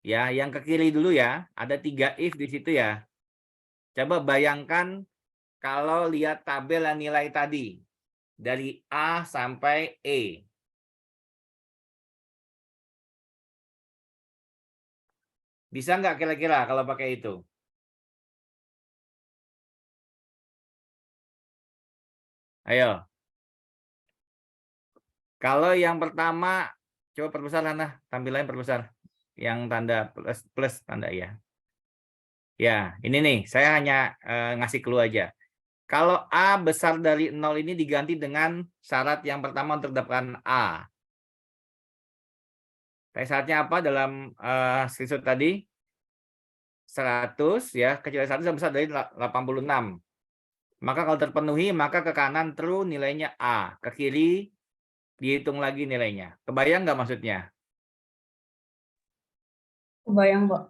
Ya, yang ke kiri dulu ya. Ada 3 if di situ ya. Coba bayangkan kalau lihat tabel dan nilai tadi. Dari A sampai E. Bisa nggak kira-kira kalau pakai itu? Ayo. Kalau yang pertama, coba perbesar Hana. Tampilannya perbesar. Yang tanda plus tanda ya. Ya, ini nih. Saya hanya ngasih clue aja. Kalau A besar dari 0 ini diganti dengan syarat yang pertama untuk dapatkan A. Syaratnya apa dalam screenshot tadi? 100 ya, kecil dari 100 dan besar dari 86. Maka kalau terpenuhi, maka ke kanan true nilainya A. Ke kiri dihitung lagi nilainya. Kebayang nggak maksudnya? Kebayang, Pak.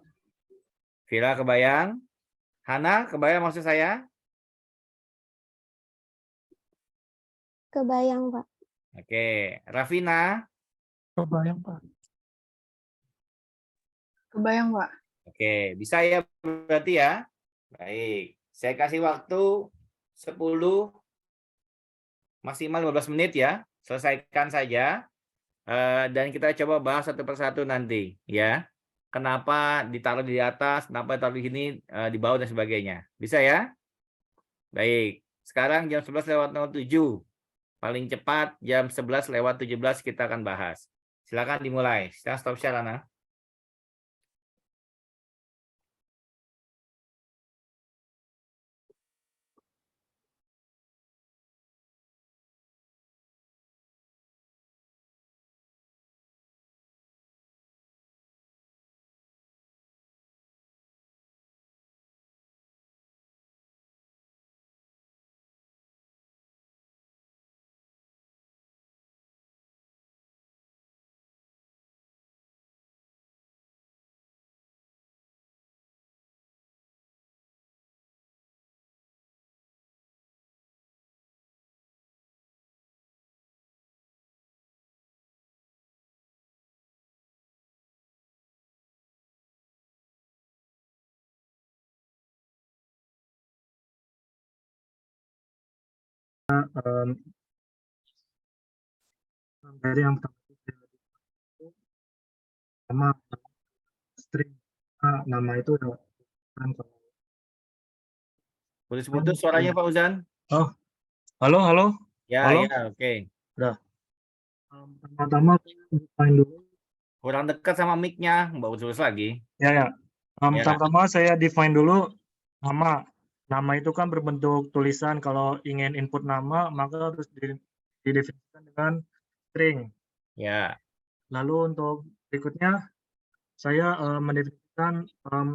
Vira kebayang? Hana kebayang maksud saya? Kebayang, Pak. Oke. Rafina? Kebayang, Pak. Kebayang, Pak. Oke, bisa ya berarti ya? Baik. Saya kasih waktu 10 maksimal 15 menit ya. Selesaikan saja. Dan kita coba bahas satu persatu nanti ya. Kenapa ditaruh di atas, kenapa ditaruh di sini, di bawah dan sebagainya. Bisa ya? Baik. Sekarang jam 11:07. Paling cepat jam 11:17 kita akan bahas. Silakan dimulai. Sekarang stop share, Ana. dari yang pertama itu nama string. Nah, nama itu udah kan kalau Putus-putus suaranya Pak Uzan. oh halo halo Ya, halo ya, oke. udah. Pertama saya define dulu Kurang dekat sama mic-nya, Mbak Putus lagi. ya. Ya. Pertama saya define dulu nama. Nama itu kan berbentuk tulisan. Kalau ingin input nama maka harus didefinisikan dengan string. Ya. Lalu untuk berikutnya saya mendefinisikan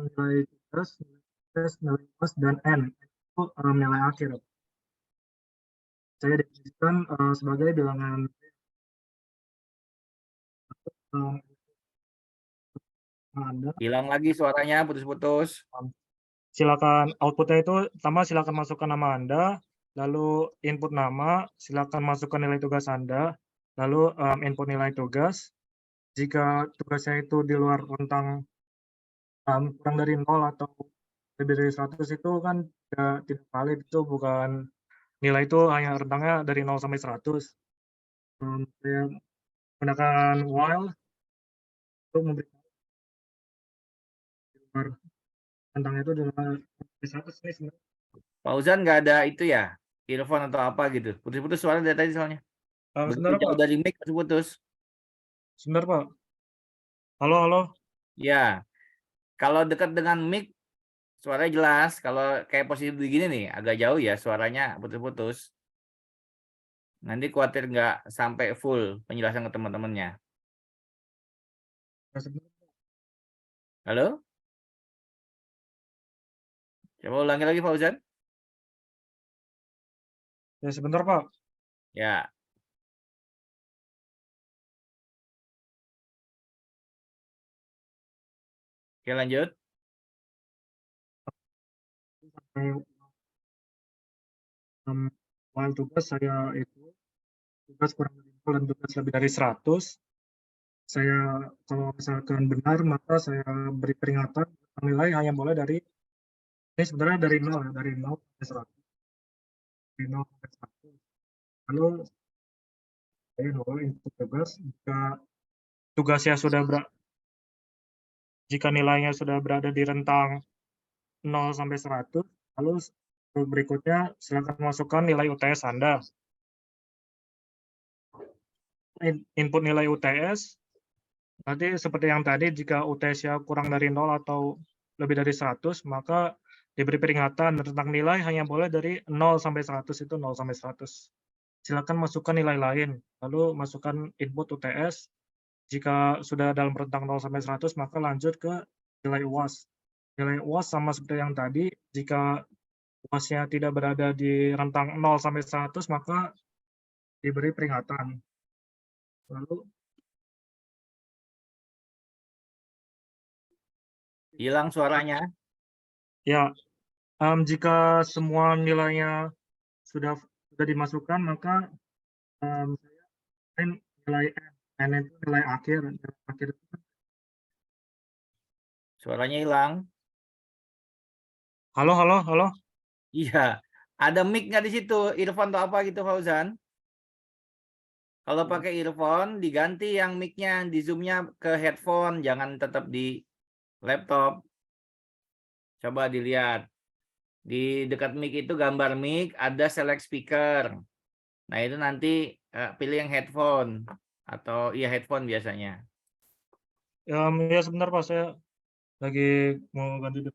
nilai tugas, nilai pas, dan n itu nilai akhir. Saya definisikan sebagai bilangan Anda. Hilang lagi suaranya, putus-putus. Silakan outputnya itu pertama silakan masukkan nama Anda, lalu input nama, silakan masukkan nilai tugas Anda, lalu input nilai tugas. Jika tugasnya itu di luar rentang kurang dari 0 atau lebih dari 100 itu kan tidak valid, itu bukan nilai, itu hanya rentangnya dari 0 sampai 100. Saya menggunakan while untuk memberikan di luar rentangnya itu di luar 100 ini sebenarnya. Pak Uzan nggak ada itu ya, earphone atau apa gitu. Putus-putus suara dari tadi soalnya. Sebentar Begitu jauh Pak, dari mic putus-putus. sebentar Pak. Halo halo. Ya, kalau dekat dengan mic suaranya jelas. Kalau kayak posisi begini nih, agak jauh ya suaranya putus-putus. Nanti khawatir nggak sampai full penjelasan ke teman-temannya. Halo? Coba ulangi lagi Pak Uzan. Ya sebentar Pak. Ya. Oke, lanjut. While tugas saya itu tugas kurang dari 0 dan tugas lebih dari 100, saya kalau misalkan benar maka saya beri peringatan, nilai hanya boleh dari, ini sebenarnya dari 0 ya, dari 0 sampai 100. Dari 0 sampai 100. Lalu saya input tugas, jika tugasnya sudah jika nilainya sudah berada di rentang 0 sampai 100, lalu berikutnya silakan masukkan nilai UTS Anda. Input nilai UTS, nanti seperti yang tadi, jika UTS-nya kurang dari 0 atau lebih dari 100, maka diberi peringatan tentang nilai hanya boleh dari 0 sampai 100, itu 0 sampai 100. Silakan masukkan nilai lain, lalu masukkan input UTS. Jika sudah dalam rentang 0 sampai 100, maka lanjut ke nilai UAS. Nilai UAS sama seperti yang tadi, jika UAS-nya tidak berada di rentang 0 sampai 100, maka diberi peringatan. Lalu hilang suaranya. Ya, jika semua nilainya sudah dimasukkan, maka saya nilai n itu nilai akhir. Nilai akhir itu Suaranya hilang. halo halo halo. Iya, ada mic nggak di situ? Earphone atau apa gitu, Fauzan? Kalau pakai earphone, diganti yang mic-nya, di zoom-nya ke headphone, jangan tetap di laptop. Coba dilihat. Di dekat mic itu gambar mic, ada select speaker. Nah, itu nanti pilih yang headphone. Atau iya headphone biasanya. Ya sebentar Pak, saya lagi mau ganti.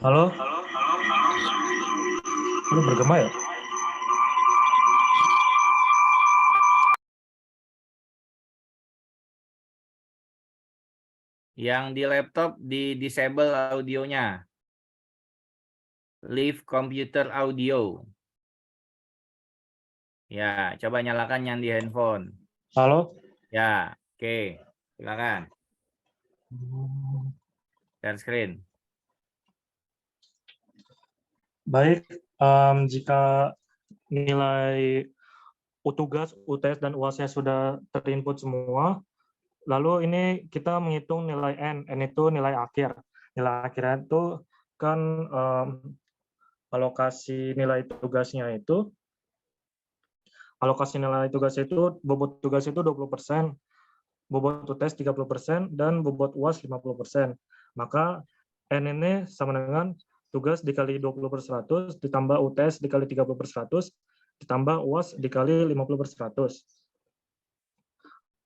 Halo? Ini bergema ya? Yang di laptop di disable audionya. Leave computer audio. Ya, coba nyalakan yang di handphone. Halo? Ya. Oke, silakan. Share screen. Baik, jika nilai tugas, UTS, dan UAS sudah terinput semua, lalu ini kita menghitung nilai N itu nilai akhir. Nilai akhirnya itu kan alokasi nilai tugasnya itu, bobot tugas itu 20%, bobot UTS 30%, dan bobot UAS 50%. Maka N ini sama dengan tugas dikali 20/100 ditambah UTS dikali 30/100 ditambah UAS dikali 50/100.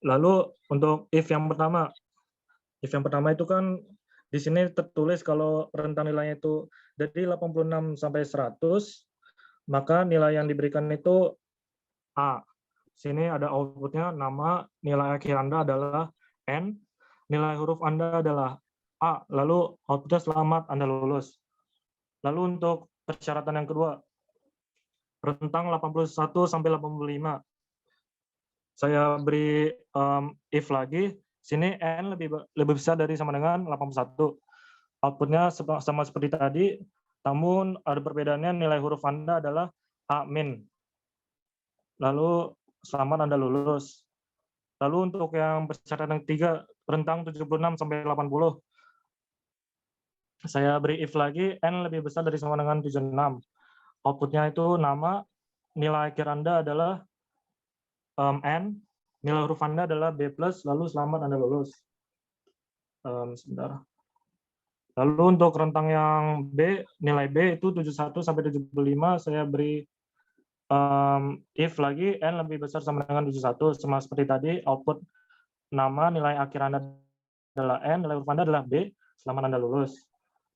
Lalu untuk if yang pertama itu kan di sini tertulis kalau rentang nilainya itu dari 86 sampai 100, maka nilai yang diberikan itu A. Sini ada outputnya, nama, nilai akhir Anda adalah N, nilai huruf Anda adalah A, lalu outputnya selamat, Anda lulus. Lalu untuk persyaratan yang kedua, rentang 81 sampai 85. Saya beri if lagi, sini N lebih besar dari sama dengan 81. Outputnya sama seperti tadi, namun ada perbedaannya nilai huruf Anda adalah A min. Lalu selamat Anda lulus. Lalu untuk yang persyaratan yang ketiga, rentang 76 sampai 80. Saya beri if lagi, N lebih besar dari sama dengan 76. Outputnya itu nama, nilai akhir Anda adalah N, nilai huruf Anda adalah B+, lalu selamat Anda lulus. Sebentar. Lalu untuk rentang yang B, nilai B itu 71 sampai 75, saya beri if lagi, N lebih besar sama dengan 71, sama seperti tadi, output nama, nilai akhir Anda adalah N, nilai huruf Anda adalah B, selamat Anda lulus.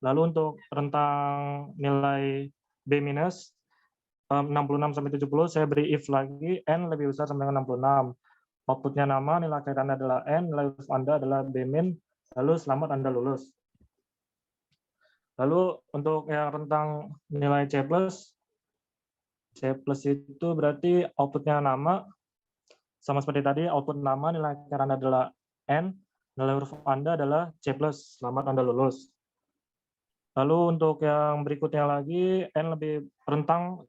Lalu untuk rentang nilai B minus, 66 sampai 70, saya beri if lagi, N lebih besar sama dengan 66. Outputnya nama, nilai akhir Anda adalah N, nilai huruf Anda adalah B min, lalu selamat Anda lulus. Lalu untuk yang rentang nilai C+, itu berarti outputnya nama, sama seperti tadi, output nama, nilai akhir Anda adalah N, nilai huruf Anda adalah C+, selamat Anda lulus. Lalu untuk yang berikutnya lagi, N lebih rentang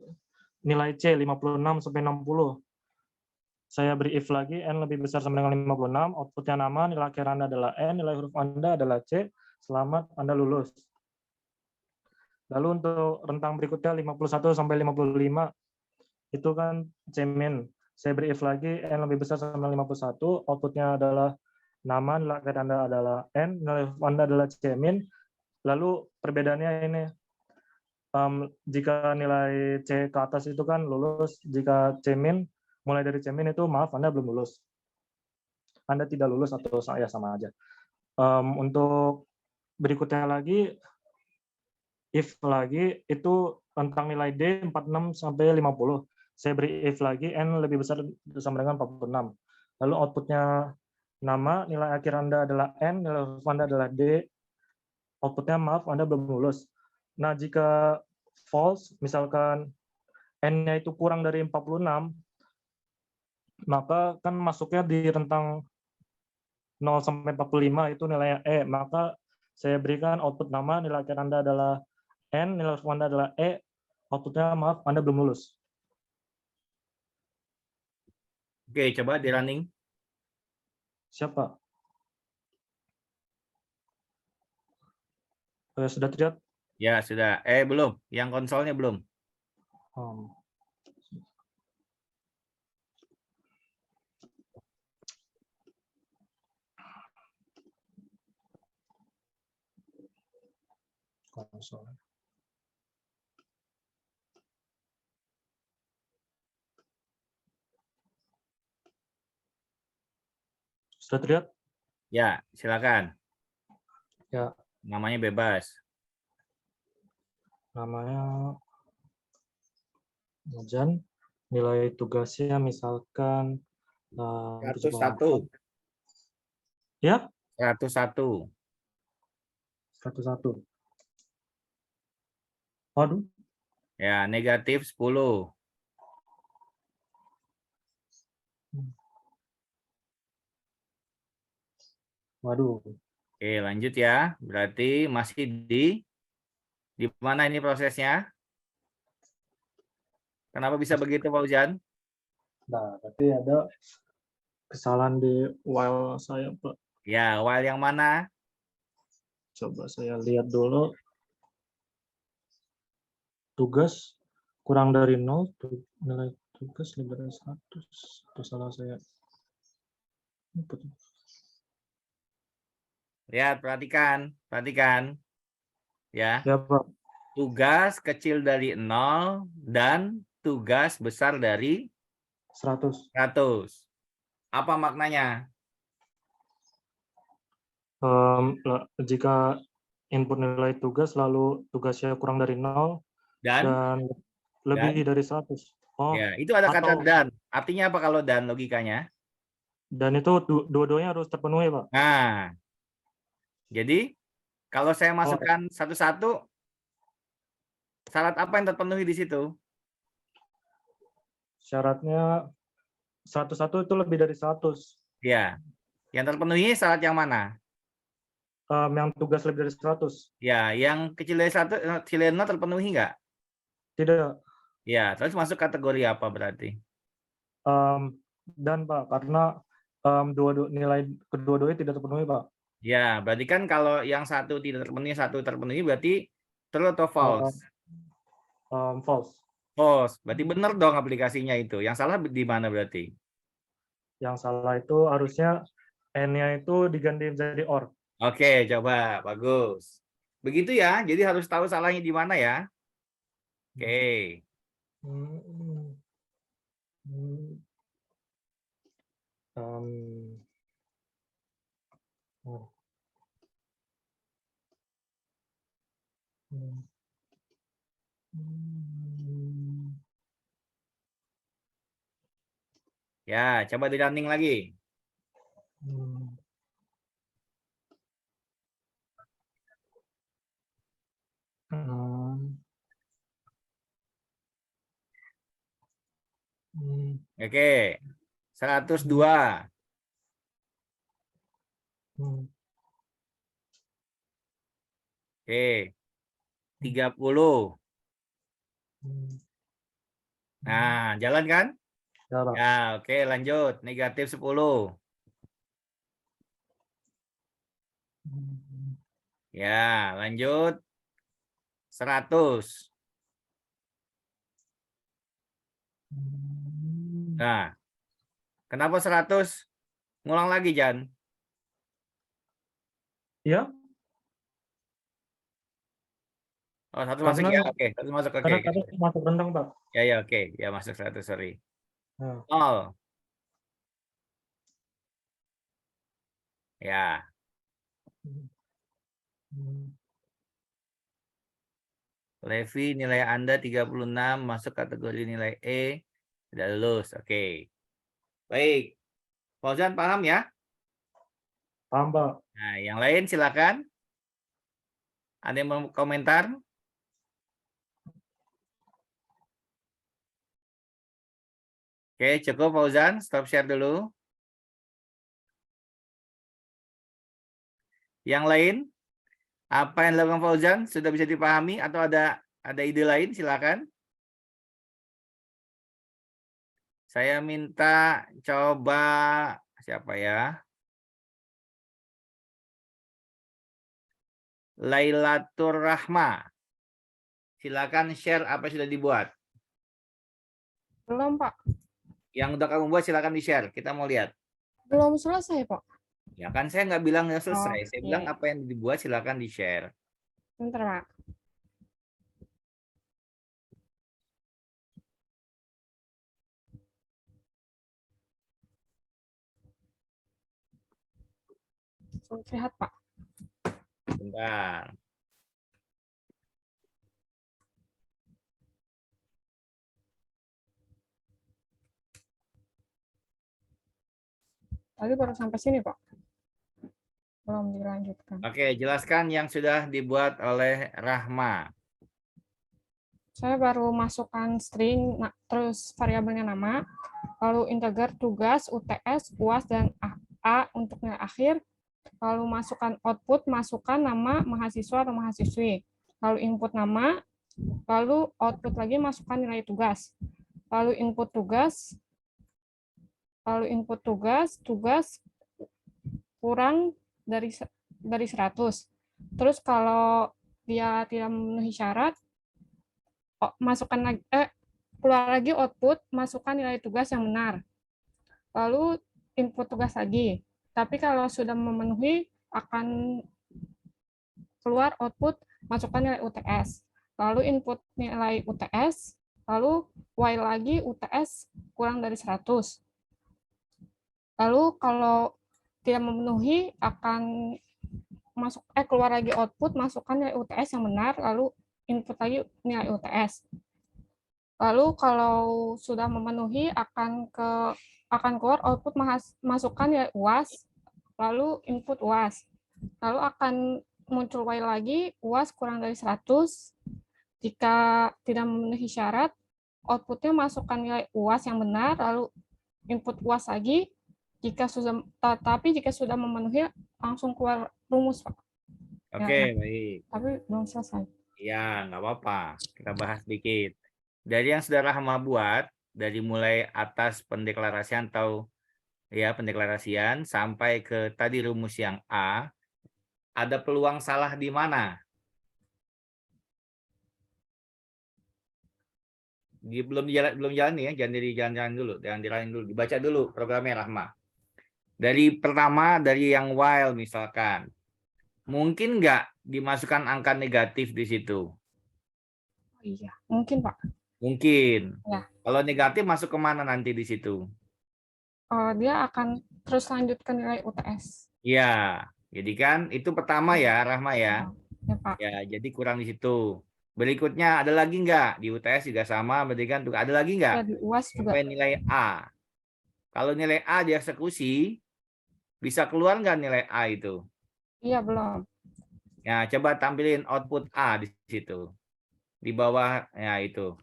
nilai C 56 sampai 60. Saya beri if lagi, N lebih besar sama dengan 56, outputnya nama, nilai akhir Anda adalah N, nilai huruf Anda adalah C, selamat Anda lulus. Lalu untuk rentang berikutnya 51 sampai 55, itu kan C min. Saya beri if lagi, N lebih besar sama dengan 51, outputnya adalah nama, nilai akhir Anda adalah N, nilai huruf Anda adalah C min. Lalu perbedaannya ini, jika nilai C ke atas itu kan lulus, jika C min, mulai dari C min itu maaf Anda belum lulus. Anda tidak lulus atau saya sama aja. Untuk berikutnya lagi, if lagi, itu rentang nilai D 46 sampai 50. Saya beri if lagi, N lebih besar sama dengan 46. Lalu outputnya nama, nilai akhir Anda adalah N, nilai huruf Anda adalah D, outputnya maaf Anda belum lulus. Nah, jika false, misalkan N-nya itu kurang dari 46, maka kan masuknya di rentang 0 sampai 45 itu nilainya E, maka saya berikan output nama, nilai akhir Anda adalah N, nilai huruf Anda adalah E, outputnya maaf Anda belum lulus. Oke, coba di running. Siapa? Sudah terlihat? Ya, sudah. Belum. Yang konsolnya belum. Konsol. Sudah terlihat? Ya, silakan. Ya. Namanya bebas. Namanya Jan, nilai tugasnya misalkan 101. Ya? 101. 101. Waduh. Ya, negatif 10. Waduh. Oke, lanjut ya. Berarti masih di mana ini prosesnya? Kenapa bisa begitu, Fauzan? Nah, berarti ada kesalahan di while saya, Pak. Ya, while yang mana? Coba saya lihat dulu. Tugas kurang dari 0, nilai tugas lebih dari 100. Itu salah saya. Lihat, perhatikan. Ya, Ya, Pak. tugas kecil dari 0 dan tugas besar dari 100. 100. Apa maknanya? Jika input nilai tugas lalu tugasnya kurang dari 0 dan lebih dari 100. Oh, Ya, itu ada kata atau dan. Artinya apa kalau dan logikanya? dan itu dua-duanya harus terpenuhi, Pak. Nah, jadi kalau saya masukkan satu-satu, syarat apa yang terpenuhi di situ? Syaratnya satu-satu itu lebih dari 100. Ya, yang terpenuhi syarat yang mana? Yang tugas lebih dari 100. Ya, yang kecil dari 1, kecil dari 0 terpenuhi nggak? Tidak. Ya, terus masuk kategori apa berarti? Dan Pak, karena nilai kedua-duanya tidak terpenuhi, Pak. Ya, berarti kan kalau yang satu tidak terpenuhi, satu terpenuhi, berarti true atau false? False. False. Berarti benar dong aplikasinya itu. Yang salah di mana berarti? Yang salah itu harusnya N-nya itu diganti menjadi OR. Oke, coba. Bagus. Begitu ya. Jadi harus tahu salahnya di mana ya. Oke. Ya, coba di running lagi. Oke. 102. Oke. 30. Nah, jalan kan? Ya, oke, lanjut. Negatif 10. Ya, lanjut. 100. Nah, kenapa 100? Ngulang lagi, Jan. Ya. Oh, 1 masuk ya. Oke, 1 masuk. Oke. Karena tadi masuk rentang, Pak. Ya, oke. Ya, masuk 100, sorry. Ya. 0. Ya. Levi, nilai Anda 36, masuk kategori nilai E. Tidak lulus. Oke. Baik. Fauzan paham ya? Paham, Pak. Nah, yang lain silakan. Ada yang mau komentar? Oke, cukup Fauzan. Stop share dulu. Yang lain? Apa yang dilakukan Fauzan? Sudah bisa dipahami atau ada ide lain? Silakan. Saya minta coba siapa ya? Lailatur Rahma. Silakan share apa yang sudah dibuat. Belum, Pak. Yang udah kamu buat silakan di-share. Kita mau lihat. Belum selesai, Pak. Ya kan saya nggak bilang nggak selesai. Saya iya. bilang apa yang dibuat silakan di-share. Bentar, Pak. Lihat, Pak. Bentar. Tadi baru sampai sini, Pak. Belum dilanjutkan. Oke, jelaskan yang sudah dibuat oleh Rahma. Saya baru masukkan string, terus variabelnya nama, lalu integer tugas, UTS, UAS, dan A untuk nilai akhir, Lalu masukkan output, masukkan nama mahasiswa atau mahasiswi. Lalu input nama, lalu output lagi masukkan nilai tugas. Lalu input tugas, tugas kurang dari 100. Terus kalau dia tidak memenuhi syarat, masukkan lagi keluar lagi output, masukkan nilai tugas yang benar. Lalu input tugas lagi. Tapi kalau sudah memenuhi akan keluar output, masukkan nilai UTS. Lalu input nilai UTS, lalu while lagi UTS kurang dari 100. Lalu kalau tidak memenuhi akan keluar lagi output, masukkan nilai UTS yang benar, lalu input lagi nilai UTS. Lalu kalau sudah memenuhi akan keluar output, masukkan nilai UAS, lalu input UAS. Lalu akan muncul while lagi, UAS kurang dari 100. Jika tidak memenuhi syarat, outputnya masukkan nilai UAS yang benar, lalu input UAS lagi. Jika sudah memenuhi, langsung keluar rumus, Pak. Oke, baik. Tapi belum selesai. Ya, nggak apa-apa. Kita bahas sedikit. Dari yang sudah Rahma buat, dari mulai atas pendeklarasian atau ya pendeklarasian sampai ke tadi rumus yang A, ada peluang salah di mana? Belum jalan ya, jangan jalan-jalan dulu, jangan dirain dulu, dibaca dulu programnya Rahma. Dari pertama dari yang while misalkan, mungkin nggak dimasukkan angka negatif di situ? Oh iya, mungkin Pak. Mungkin. Ya. Kalau negatif masuk kemana nanti di situ? Dia akan terus lanjutkan nilai UTS. Ya, jadi kan itu pertama ya Rahma ya. Ya Pak. Ya, jadi kurang di situ. Berikutnya ada lagi nggak? Di UTS juga sama, berarti kan ada lagi nggak? Ya, di UAS juga. Sampai nilai A. Kalau nilai A dieksekusi, bisa keluar nggak nilai A itu? Iya, belum. Ya, coba tampilin output A di situ. Di bawah, ya itu.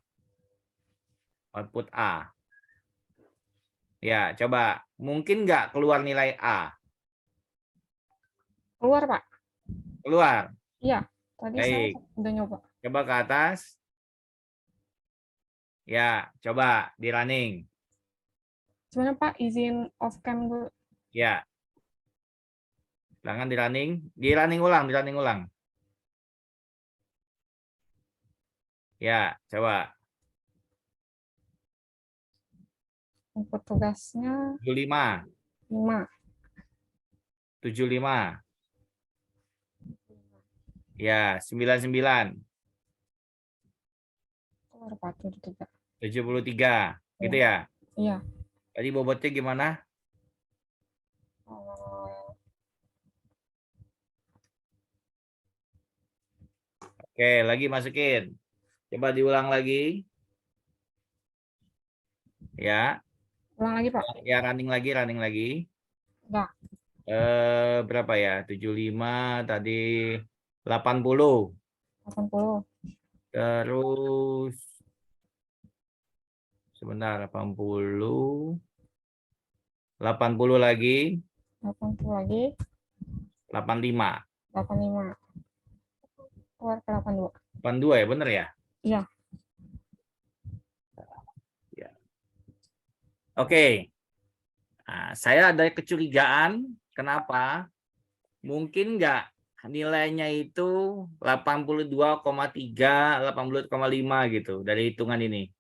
Output A. Ya, coba. Mungkin nggak keluar nilai A? Keluar, Pak. Keluar? Iya, tadi Baik. saya udah nyoba. Coba ke atas. Ya, coba di running. Sebenarnya Pak, izin off cam dulu. Ya. Silakan di running. Di running ulang. Ya, coba. Input tugasnya 75. 5. 75. Ya, 99. Keluar Pak, 73. 73. Gitu ya? Iya. Tadi bobotnya gimana? Oke, lagi masukin. Coba diulang lagi. Ya. Ulang lagi, Pak. Ya, running lagi. Ya. Berapa ya? 75 tadi 80. 80. Terus sebentar 80. 80 lagi. 80 lagi. 85. 85. Keluar ke 82. 82 ya, bener ya? Iya. Ya. Oke. Nah, saya ada kecurigaan. Kenapa? Mungkin nggak nilainya itu 82,3, 82,5 gitu dari hitungan ini.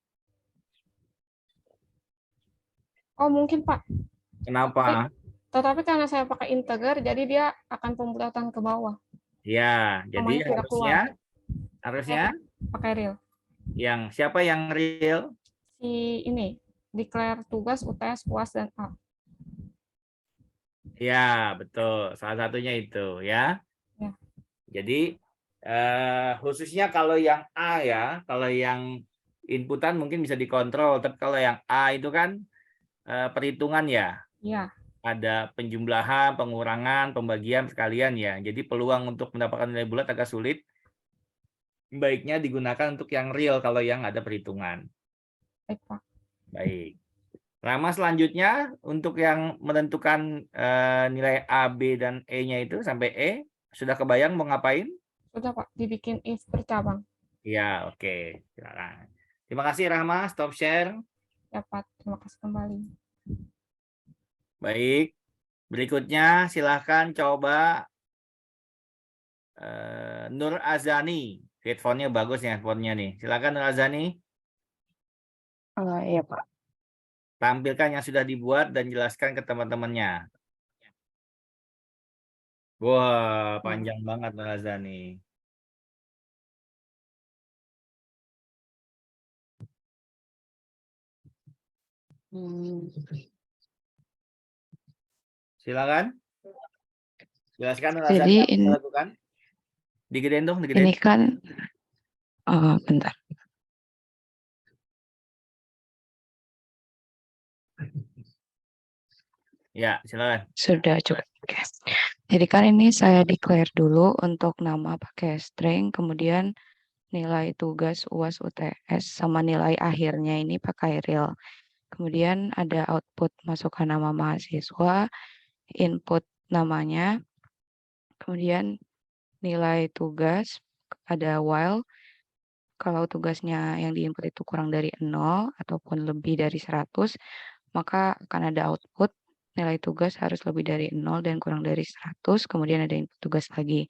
Oh, mungkin Pak. Kenapa? Tetapi karena saya pakai integer, jadi dia akan pembulatan ke bawah. Ya, jadi Namanya tidak keluar. harusnya Pakai real. siapa yang real? Si ini, declare tugas, UTS, UAS, dan A. Ya, betul. Salah satunya itu ya. Ya. Jadi khususnya kalau yang A ya, kalau yang inputan mungkin bisa dikontrol, tapi kalau yang A itu kan perhitungan ya. Iya. Ada penjumlahan, pengurangan, pembagian sekalian ya. Jadi peluang untuk mendapatkan nilai bulat agak sulit. Baiknya digunakan untuk yang real kalau yang ada perhitungan. Baik, Pak. Baik. Rama, selanjutnya untuk yang menentukan nilai A, B, dan E-nya itu sampai E, sudah kebayang mau ngapain? Sudah Pak, dibikin if bercabang. Ya, oke. Silakan. Terima kasih Rahma, stop share. Dapat, terima kasih kembali. Baik, berikutnya silahkan coba Nur Azani. Headphone-nya bagus ya, headphone-nya nih. Silakan Nur Azani, Iya Pak. tampilkan yang sudah dibuat dan jelaskan ke teman-temannya. Wah, panjang banget Nur Azani. Silakan. Jelaskan Nur Azani Jadi apa yang dilakukan. Digedein dong, digedein. ini kan, bentar. Ya, silakan. Sudah cukup. Oke. Jadi kan ini saya declare dulu untuk nama pakai string, kemudian nilai tugas UAS UTS sama nilai akhirnya ini pakai real. Kemudian ada output masukkan nama mahasiswa, input namanya, kemudian nilai tugas, ada while. Kalau tugasnya yang diinput itu kurang dari 0 ataupun lebih dari 100, maka akan ada output nilai tugas harus lebih dari 0 dan kurang dari 100, kemudian ada input tugas lagi.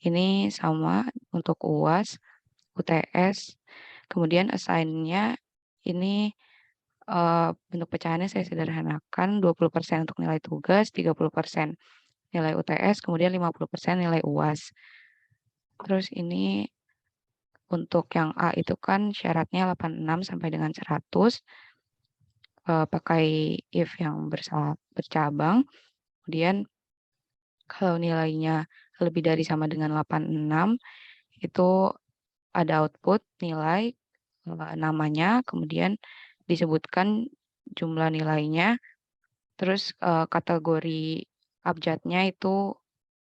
Ini sama untuk UAS, UTS, kemudian assign-nya ini bentuk pecahannya saya sederhanakan 20% untuk nilai tugas, 30% nilai UTS, kemudian 50% nilai UAS. Terus ini untuk yang A itu kan syaratnya 86 sampai dengan 100, pakai if yang bercabang. Kemudian kalau nilainya lebih dari sama dengan 86, itu ada output nilai, namanya, kemudian disebutkan jumlah nilainya, terus, kategori abjadnya itu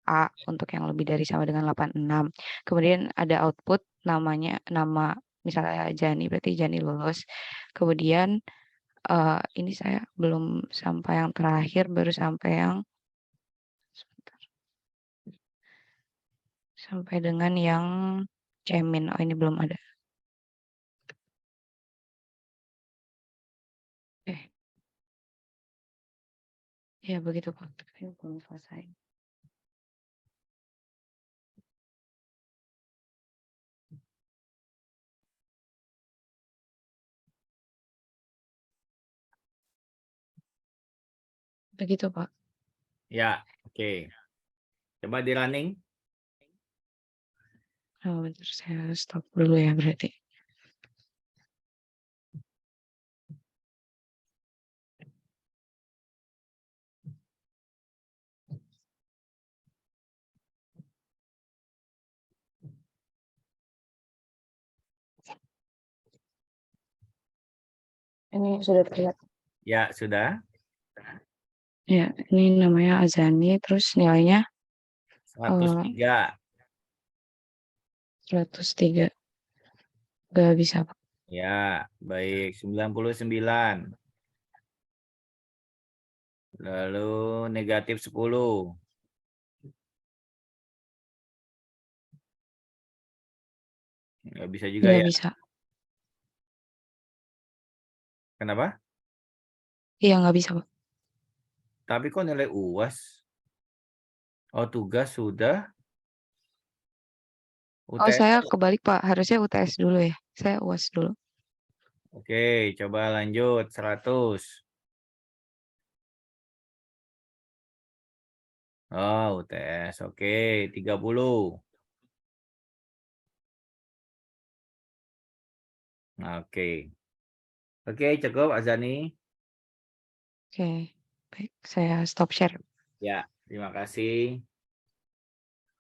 A untuk yang lebih dari sama dengan 86. Kemudian ada output namanya, nama misalnya Jani, berarti Jani lulus. Kemudian, ini saya belum sampai yang terakhir, baru sampai yang sebentar. Sampai dengan yang Cemin. Oh, ini belum ada. Ya begitu Pak, tapi belum selesai. Begitu Pak. Ya, oke. Coba di running. Oh, bentar saya stop dulu ya berarti. Ini sudah terlihat. Ya, sudah. Ya, ini namanya Azani, terus nilainya 103. 103. Gak bisa Pak. Ya, baik. 99. Lalu negatif 10. Nggak bisa juga Nggak ya. bisa. Kenapa? Iya nggak bisa Pak. Tapi kok nilai UAS? Oh, tugas sudah. Oh UTS. saya kebalik Pak, harusnya UTS dulu ya. Saya UAS dulu. Oke, coba lanjut. 100. Oh, UTS. Oke, 30. Oke. Oke, cukup Azani. Oke, baik. Saya stop share. Ya, terima kasih.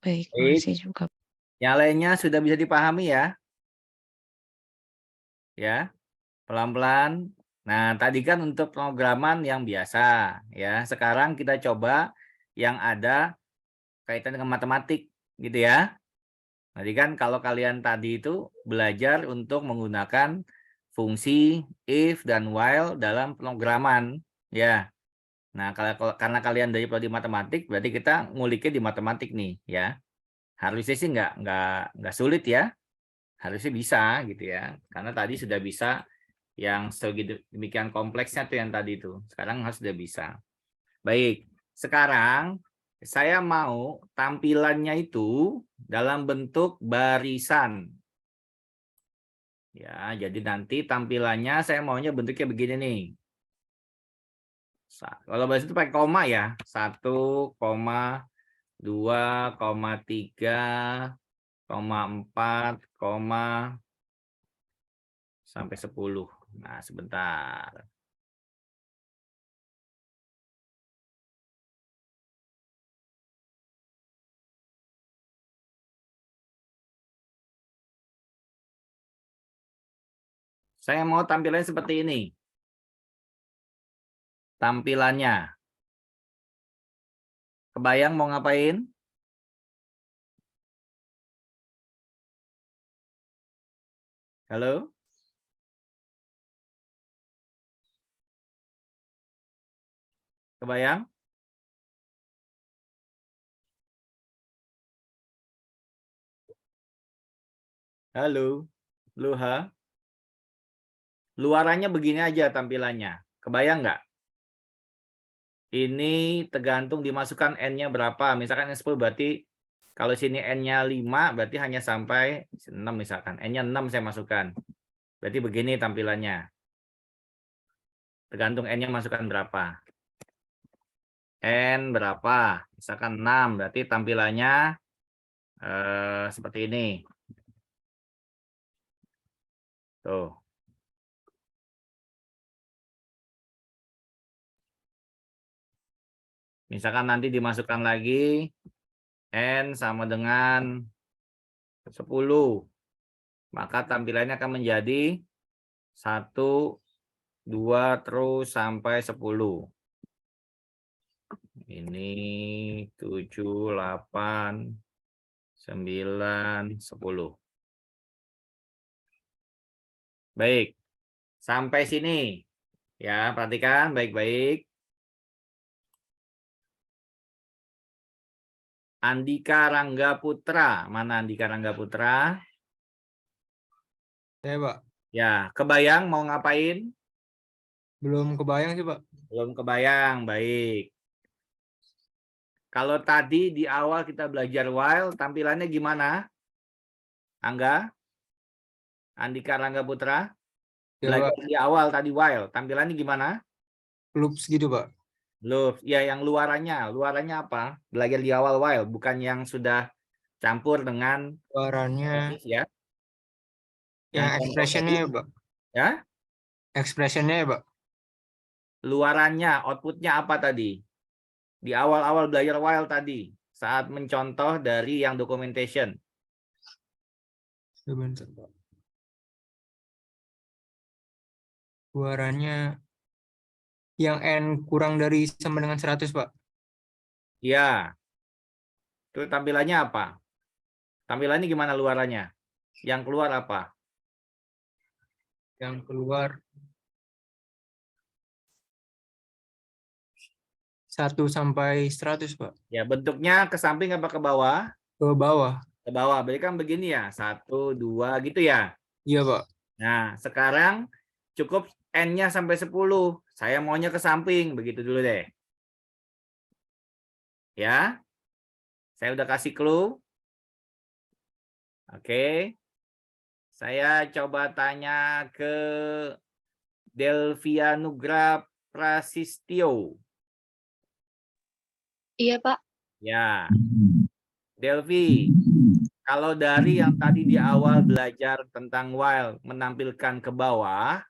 Baik, Baik. makasih juga. Yang lainnya sudah bisa dipahami ya? Ya, pelan-pelan. Nah, tadi kan untuk pemrograman yang biasa, ya. Sekarang kita coba yang ada kaitan dengan matematik, gitu ya. Tadi kan kalau kalian tadi itu belajar untuk menggunakan fungsi if dan while dalam pemrograman, ya. Nah, karena kalian dari prodi matematik, berarti kita nguliknya di matematik nih, ya. Harusnya sih nggak sulit ya. Harusnya bisa gitu ya. Karena tadi sudah bisa yang demikian kompleksnya tuh yang tadi itu. Sekarang harus sudah bisa. Baik, sekarang saya mau tampilannya itu dalam bentuk barisan. Ya, jadi nanti tampilannya saya maunya bentuknya begini nih. Kalau bahasa itu pakai koma ya. 1, 2, 3, 4, sampai 10. Nah, sebentar. Saya mau tampilannya seperti ini. Tampilannya. Kebayang mau ngapain? Halo? Kebayang? Halo? Luha? Luarannya begini aja tampilannya. Kebayang nggak? Ini tergantung dimasukkan N-nya berapa. Misalkan N10 berarti kalau sini N-nya 5 berarti hanya sampai 6 misalkan. N-nya 6 saya masukkan. Berarti begini tampilannya. Tergantung N-nya masukkan berapa. N berapa? Misalkan 6 berarti tampilannya seperti ini. Tuh. Misalkan nanti dimasukkan lagi N sama dengan 10. Maka tampilannya akan menjadi 1, 2, terus sampai 10. Ini 7, 8, 9, 10. Baik. Sampai sini. Ya, perhatikan baik-baik. Andika Rangga Putra. Mana Andika Rangga Putra? Saya, Pak. Ya, kebayang mau ngapain? Belum kebayang sih, Pak. Belum kebayang, baik. Kalau tadi di awal kita belajar while, tampilannya gimana? Angga? Andika Rangga Putra? Ya, Belajar Pak. di awal tadi while, tampilannya gimana? Loops gitu, Pak. Loops, ya yang luarannya. Luarannya apa? Belajar di awal while, bukan yang sudah campur dengan Luarannya ya. yang contoh expression-nya tadi, ya, Pak. ya. Expression-nya ya, Pak. Luarannya, outputnya apa tadi? Di awal-awal belajar while tadi, saat mencontoh dari yang documentation. Sebentar, Pak. Luarannya yang N kurang dari sama dengan 100, Pak. Ya. Itu tampilannya apa? Tampilannya gimana luarannya? Yang keluar apa? Yang keluar 1 sampai 100, Pak. Ya, bentuknya ke samping apa ke bawah? Ke bawah. Ke bawah. Berarti kan begini ya. 1, 2 gitu ya. Iya, Pak. Nah, sekarang cukup N-nya sampai 10. Saya maunya ke samping. Begitu dulu deh. Ya. Saya udah kasih clue. Oke. Saya coba tanya ke Delvia Nugra Prasistio. Iya, Pak. Ya. Delvi, kalau dari yang tadi di awal belajar tentang while menampilkan ke bawah,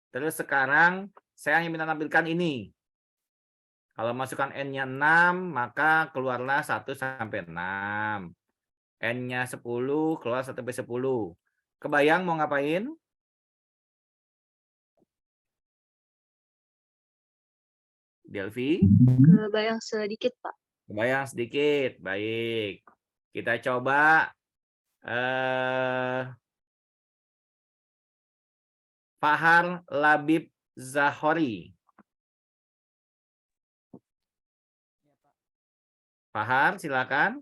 terus sekarang saya hanya minta tampilkan ini. Kalau masukkan N-nya 6, maka keluarlah 1 sampai 6. N-nya 10, keluar 1 sampai 10. Kebayang mau ngapain? Delvi? Kebayang sedikit, Pak. Kebayang sedikit. Baik. Kita coba Fahar Labib Zahori. Fahar, silakan.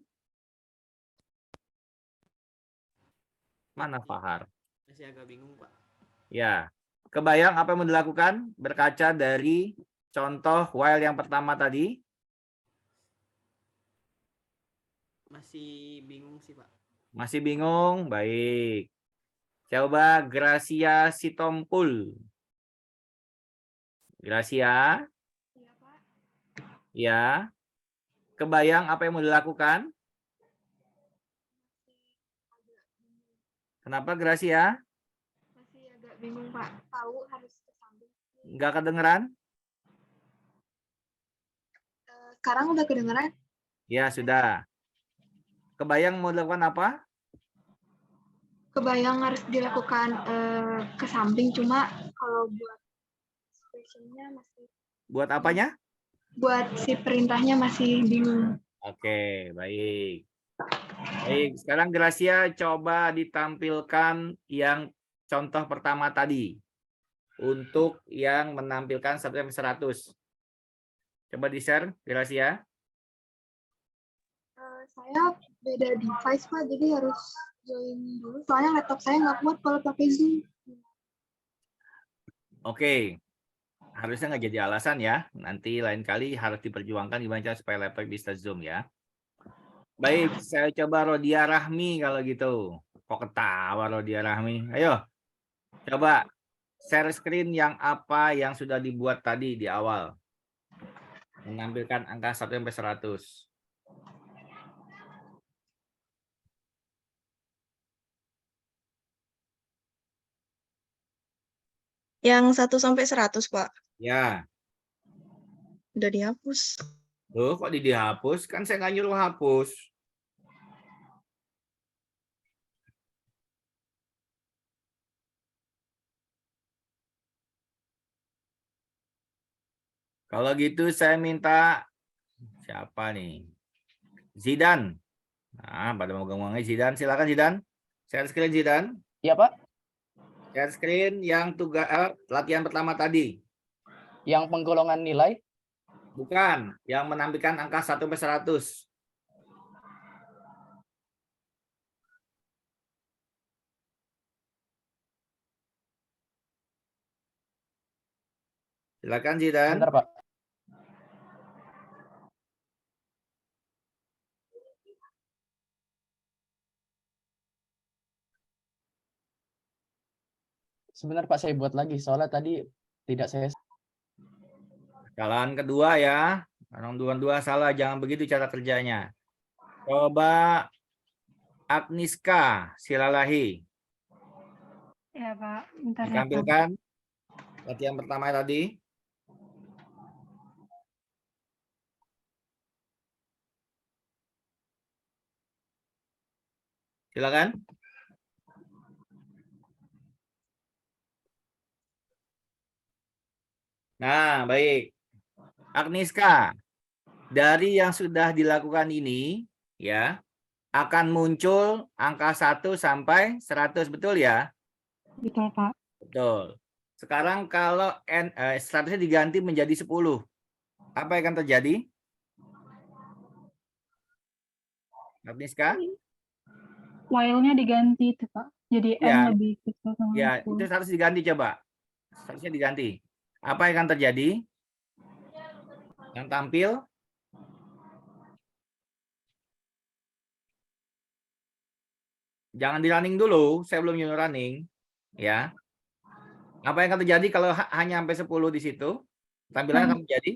Mana Fahar? Masih agak bingung, Pak. Ya, kebayang apa yang mau dilakukan berkaca dari contoh while yang pertama tadi? Masih bingung sih, Pak. Masih bingung? Baik. Coba Gracia Sitompul. Gracia? Ya. Kebayang apa yang mau dilakukan? Kenapa Gracia? Masih agak bingung, Pak. Tahu harus ke samping. Nggak kedengeran? Sekarang udah kedengeran? Ya, sudah. Kebayang mau dilakukan apa? Kebayang harus dilakukan ke samping, cuma kalau buat expression-nya masih, Buat apanya? buat si perintahnya masih bingung. Oke, baik. Baik, sekarang Gracia coba ditampilkan yang contoh pertama tadi. Untuk yang menampilkan 1-100. Coba di-share, Gracia. Saya beda device, Pak, jadi harus join dulu. Soalnya laptop saya nggak kuat kalau pakai Zoom. Oke. Harusnya nggak jadi alasan ya. Nanti lain kali harus diperjuangkan gimana cara supaya laptop bisa Zoom ya. Baik, saya coba Rodia Rahmi kalau gitu. Kok ketawa Rodia Rahmi? Ayo, coba share screen yang apa yang sudah dibuat tadi di awal. Menampilkan angka 1-100. Yang 1-100, Pak. Ya. Udah dihapus. Loh, kok dihapus? Kan saya nggak nyuruh hapus. Kalau gitu saya minta siapa nih? Zidan. Nah, pada mau ngomongnya Zidan, silakan Zidan. Share screen Zidan. Iya, Pak. Share screen yang tugas latihan pertama tadi. Yang penggolongan nilai? Bukan, yang menampilkan angka 1-100. Silakan Zidan. Bentar, Pak. Sebentar Pak, saya buat lagi soalnya tadi tidak saya. Kesalahan kedua ya. Orang dua salah, jangan begitu cara kerjanya. Coba Agniska Silalahi. Ya, Pak. Bentar ya, Pak. Ditampilkan latihan pertama tadi. Silakan. Nah, baik. Agniska, dari yang sudah dilakukan ini, ya, akan muncul angka 1-100, betul ya? Betul, Pak. Betul. Sekarang kalau 100-nya diganti menjadi 10, apa yang akan terjadi? Agniska? While-nya diganti itu, Pak. Jadi Ya. N lebih kecil sama Ya, 10. itu harus diganti coba. Harusnya diganti. Apa yang akan terjadi? Yang tampil? Jangan di running dulu, saya belum nyuruh running. Ya. Apa yang akan terjadi kalau hanya sampai 10 di situ? Tampilannya akan menjadi?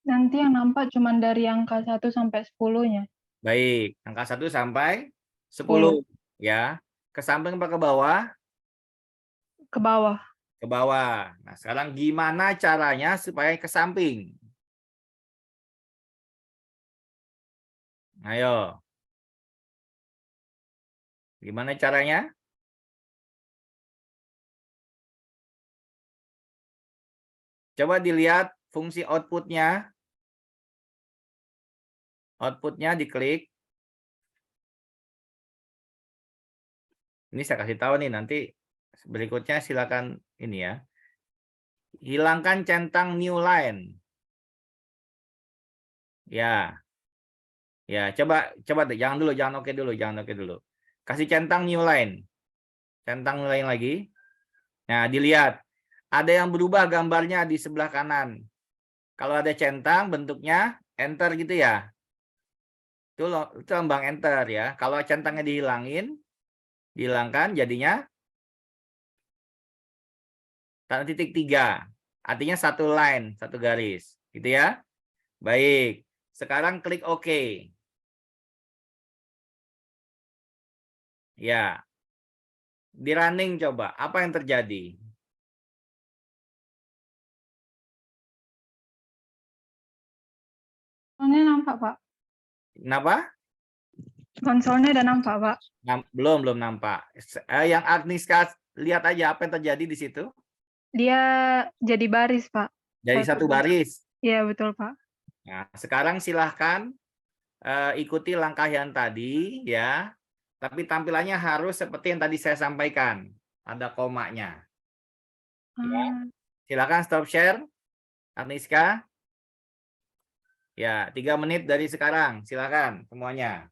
Nanti yang nampak cuma dari angka 1 sampai 10-nya. Baik, angka 1 sampai 10. Ya. Ke samping apa ke bawah? Ke bawah. Ke bawah. Nah, sekarang gimana caranya supaya ke samping? Ayo. Gimana caranya? Coba dilihat fungsi output-nya. Output-nya diklik. Ini saya kasih tahu nih, nanti berikutnya silakan ini ya. hilangkan centang new line. Ya. Ya, coba deh, jangan oke dulu. Kasih centang new line. Centang new line lagi. Nah, dilihat. Ada yang berubah gambarnya di sebelah kanan. Kalau ada centang bentuknya enter gitu ya. Itu lambang enter ya. Kalau centangnya dihilangkan jadinya tanda titik 3. Artinya satu line, satu garis. Gitu ya. Baik. Sekarang klik OK. Ya. Di running coba. Apa yang terjadi? Konsolnya nampak, Pak. Kenapa? Konsolnya udah nampak, Pak. Belum nampak. Yang Agnieszka lihat aja apa yang terjadi di situ. Dia jadi baris, Pak. Jadi satu baris. Iya, betul, Pak. Nah, sekarang silahkan ikuti langkah yang tadi ya. Tapi tampilannya harus seperti yang tadi saya sampaikan. Ada komanya. Ya. Silakan stop share. Agnieszka. Ya, 3 menit dari sekarang. Silakan semuanya.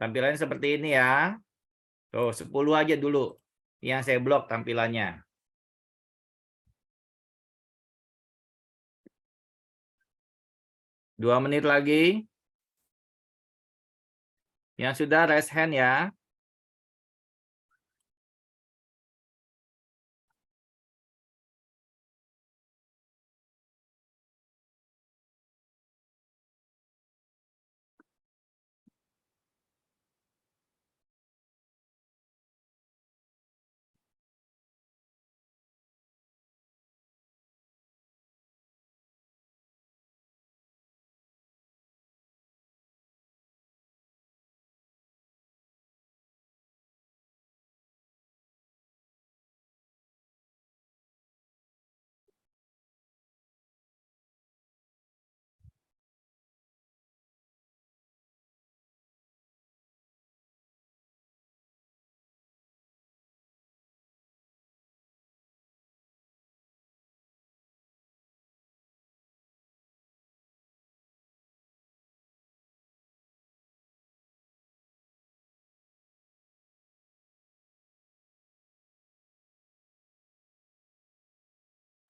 Tampilannya seperti ini ya. Tuh, 10 aja dulu. Yang saya blok tampilannya. Dua menit lagi. Yang sudah raise hand ya.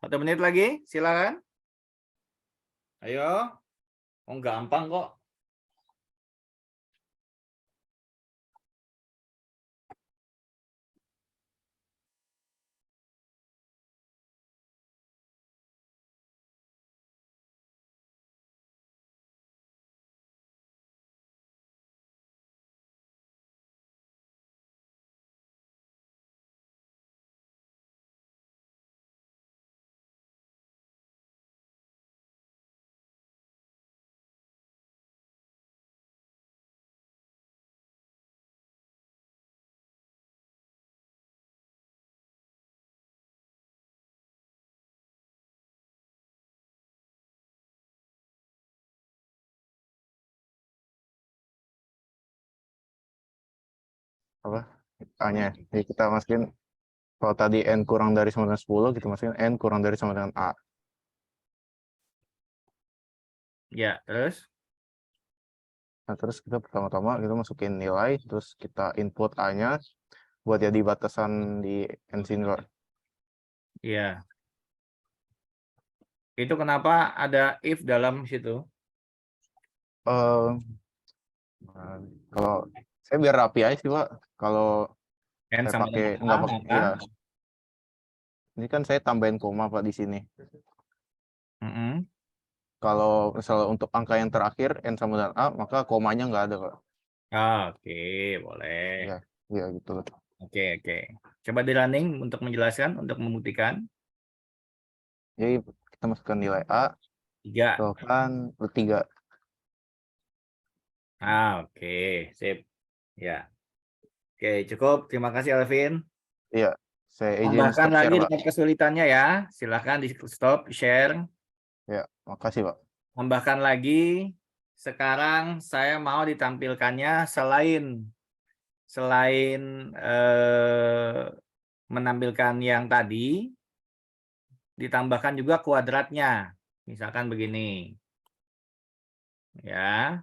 Satu menit lagi, silakan. Ayo. Oh, gampang kok. Apa? A-nya. Jadi kita masukin kalau tadi N kurang dari sama dengan 10, kita masukin N kurang dari sama dengan A. Ya, terus? Nah, terus kita pertama-tama kita masukin nilai, terus kita input A-nya buat jadi batasan di N sini. Iya. Itu kenapa ada if dalam situ? Kalau saya biar rapi aja sih, Pak. Kalau N saya sama pakai dengan A, nggak pakai, ya. Ini kan saya tambahin koma, Pak, di sini. Kalau misalnya untuk angka yang terakhir N sama dengan A, maka komanya nggak ada, Pak. Oke, boleh. Ya gitu. Oke. Coba di running untuk menjelaskan, untuk membuktikan. Jadi kita masukkan nilai A. 3. Kan 3. Oke, sip. Ya. Oke, cukup. Terima kasih, Alvin. Iya, saya izin Tambahkan stop lagi share, Pak. dengan kesulitannya ya. Silahkan di stop, share. Ya, makasih, Pak. Tambahkan lagi sekarang saya mau ditampilkannya selain menampilkan yang tadi, ditambahkan juga kuadratnya. Misalkan begini. Ya.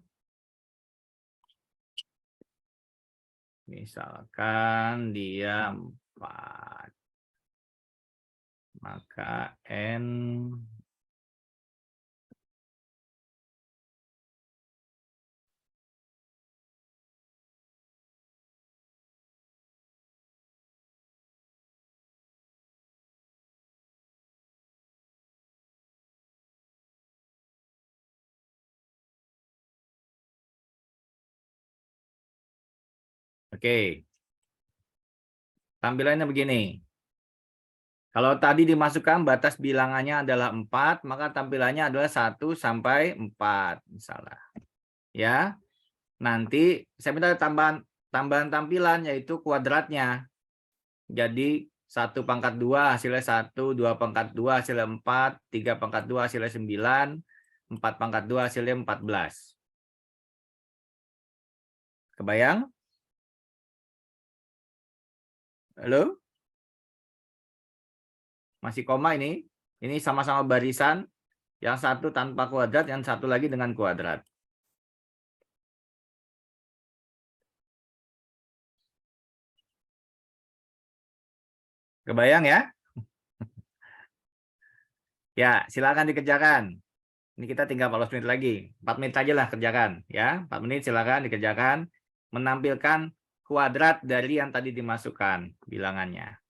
Misalkan dia 4. Maka N Oke. Tampilannya begini. Kalau tadi dimasukkan batas bilangannya adalah 4, maka tampilannya adalah 1 sampai 4 misalnya. Ya. Nanti saya minta tambahan tampilan yaitu kuadratnya. Jadi 1/2 hasilnya 1, 2/2 hasilnya 4, 3/2 hasilnya 9, 4/2 hasilnya 14. Kebayang? Halo? Masih koma ini? Ini sama-sama barisan. Yang satu tanpa kuadrat, yang satu lagi dengan kuadrat. Kebayang ya? Ya, silakan dikerjakan. Ini kita tinggal 14 menit lagi. 4 menit aja lah kerjakan. Ya, 4 menit silakan dikerjakan. Menampilkan kuadrat dari yang tadi dimasukkan bilangannya.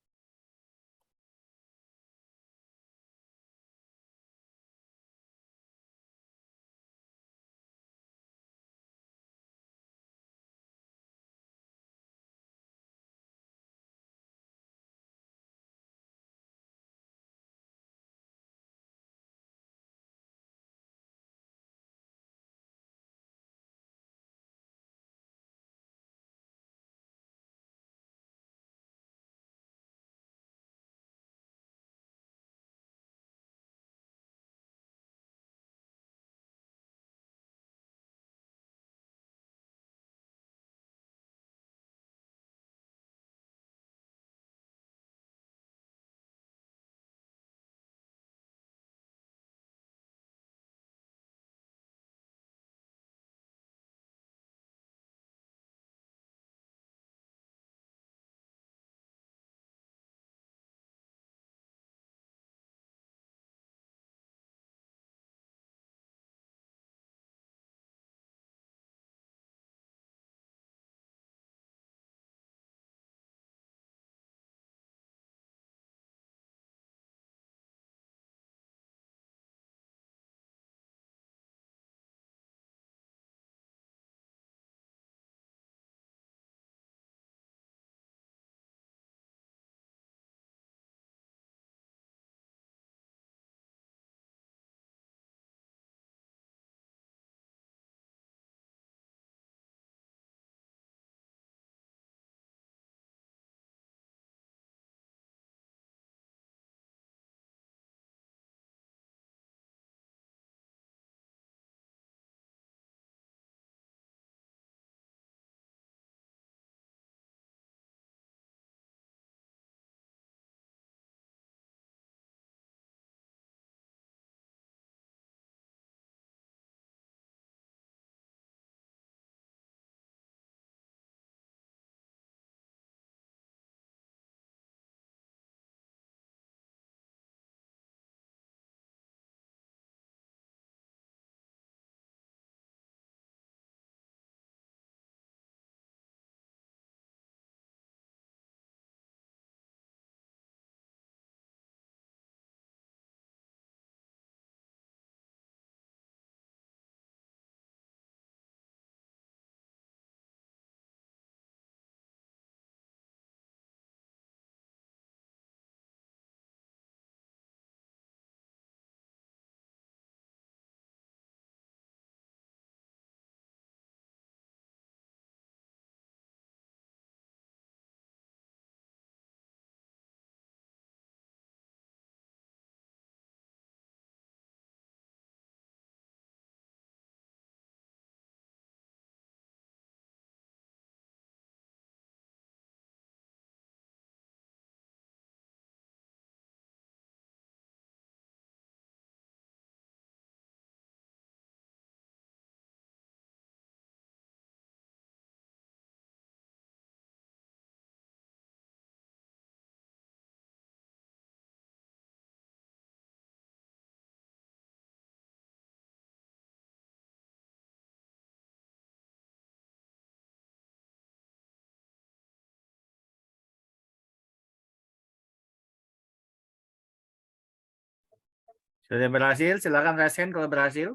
Sudah berhasil? Silakan raise hand kalau berhasil.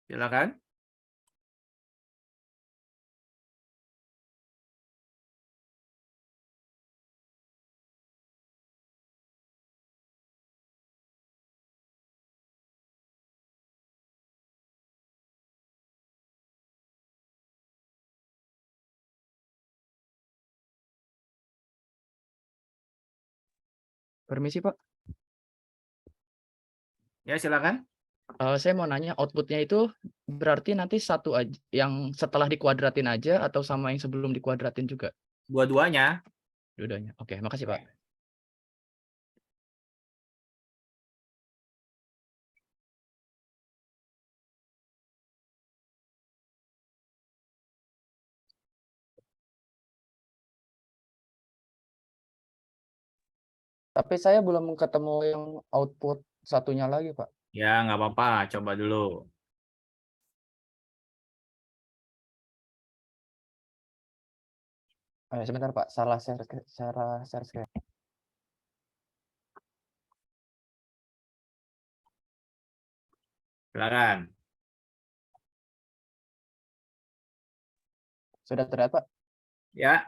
Silakan. Permisi, Pak. Ya, silakan. Saya mau nanya outputnya itu berarti nanti satu aja yang setelah dikuadratin aja atau sama yang sebelum dikuadratin juga? Dua-duanya. Dua-duanya. Oke, makasih, Pak. Tapi saya belum ketemu yang output satunya lagi, Pak. Ya, nggak apa-apa. Coba dulu. Sebentar, Pak. Salah share screen. Silakan. Sudah terlihat, Pak? Ya.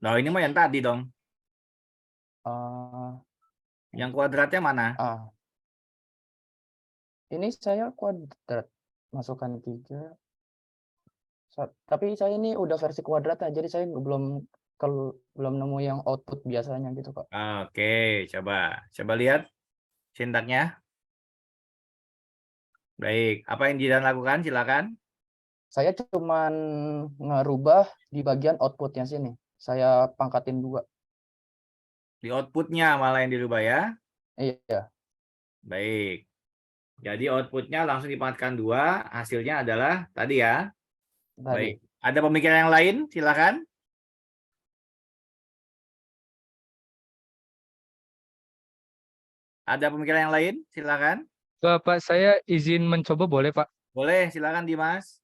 Nah, ini mah yang tadi dong. Yang kuadratnya mana? Ini saya kuadrat. Masukkan 3. Tapi saya ini udah versi kuadratnya, jadi saya belum nemu yang output biasanya gitu, Pak. Oke, coba lihat sintaknya. Baik, apa yang Jidan lakukan? Silakan. Saya cuman ngerubah di bagian outputnya sini. Saya pangkatin 2. Di outputnya malah yang dirubah ya. Iya. Baik. Jadi outputnya langsung dipangkatkan 2. Hasilnya adalah tadi ya. Baik. Ada pemikiran yang lain? Silakan. Ada pemikiran yang lain? Silakan. Bapak, saya izin mencoba boleh, Pak? Boleh, silakan Dimas.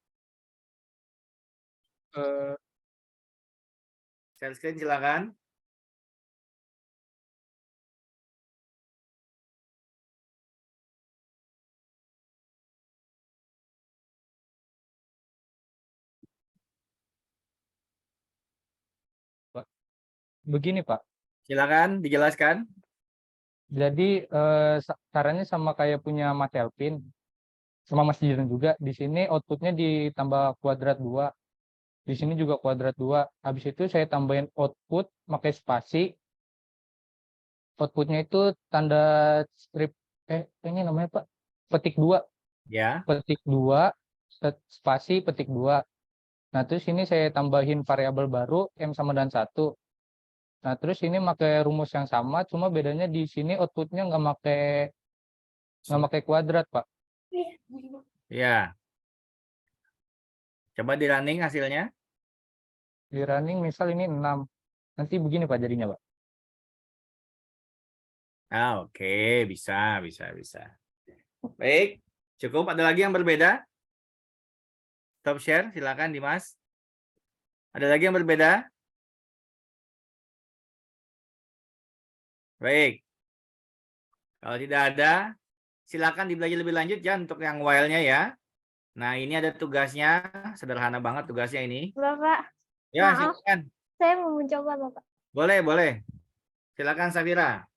Share screen silakan. Pak. Begini, Pak. Silakan dijelaskan. Jadi caranya sama kayak punya Mas Elvin, sama Mas Jidan juga. Di sini outputnya ditambah kuadrat 2. Di sini juga kuadrat 2. Habis itu saya tambahin output pakai spasi. Outputnya itu tanda strip, ini namanya Pak, petik 2. Ya. Petik 2, spasi petik 2. Nah, terus ini saya tambahin variabel baru, M sama dengan 1. Nah, terus ini pakai rumus yang sama, cuma bedanya di sini outputnya nggak pakai kuadrat, Pak. Ya. Coba di running hasilnya. Di running misal ini 6. Nanti begini Pak jadinya, Pak. Oke, bisa. Baik, cukup. Ada lagi yang berbeda? Stop share, silakan Dimas. Ada lagi yang berbeda? Baik. Kalau tidak ada, silakan dibelajar lebih lanjut ya untuk yang while-nya ya. Nah, ini ada tugasnya, sederhana banget tugasnya ini. Bapak, Ya, maaf. silakan. Saya mau mencoba, Bapak. Boleh. Silakan Safira.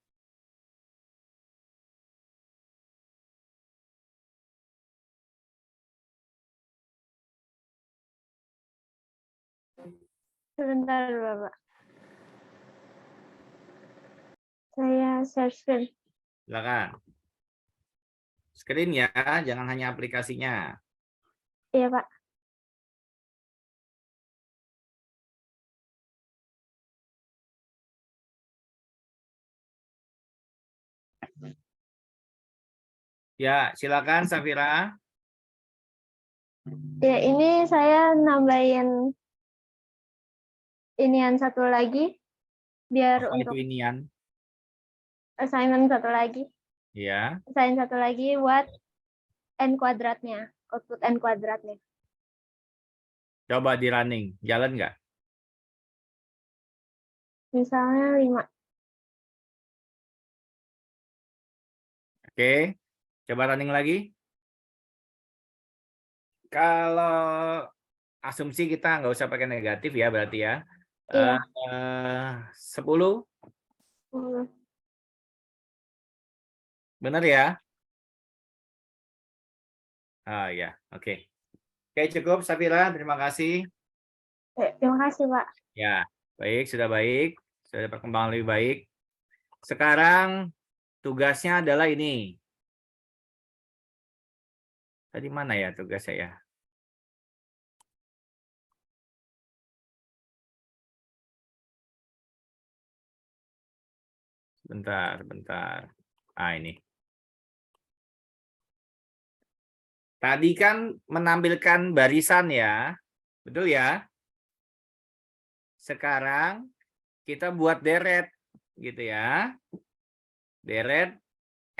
Sebentar, Bapak. Saya share screen. Silakan. Screen ya, jangan hanya aplikasinya. Iya, Pak. Ya, silakan Safira. Ya, ini saya nambahin inian satu lagi biar Apa untuk itu inian? assignment satu lagi. Ya. Assignment satu lagi buat n kuadratnya, output n kuadratnya. Coba di running, jalan nggak? Misalnya 5. Oke, coba running lagi. Kalau asumsi kita nggak usah pakai negatif ya berarti ya. Iya. 10, benar ya? Ah ya, oke. Oke, cukup Safira, terima kasih. Terima kasih, Pak. Ya, baik, sudah ada perkembangan lebih baik. Sekarang tugasnya adalah ini. Tadi mana ya tugasnya ya? Bentar. Ah, ini. Tadi kan menampilkan barisan ya. Betul ya? Sekarang kita buat deret gitu ya. Deret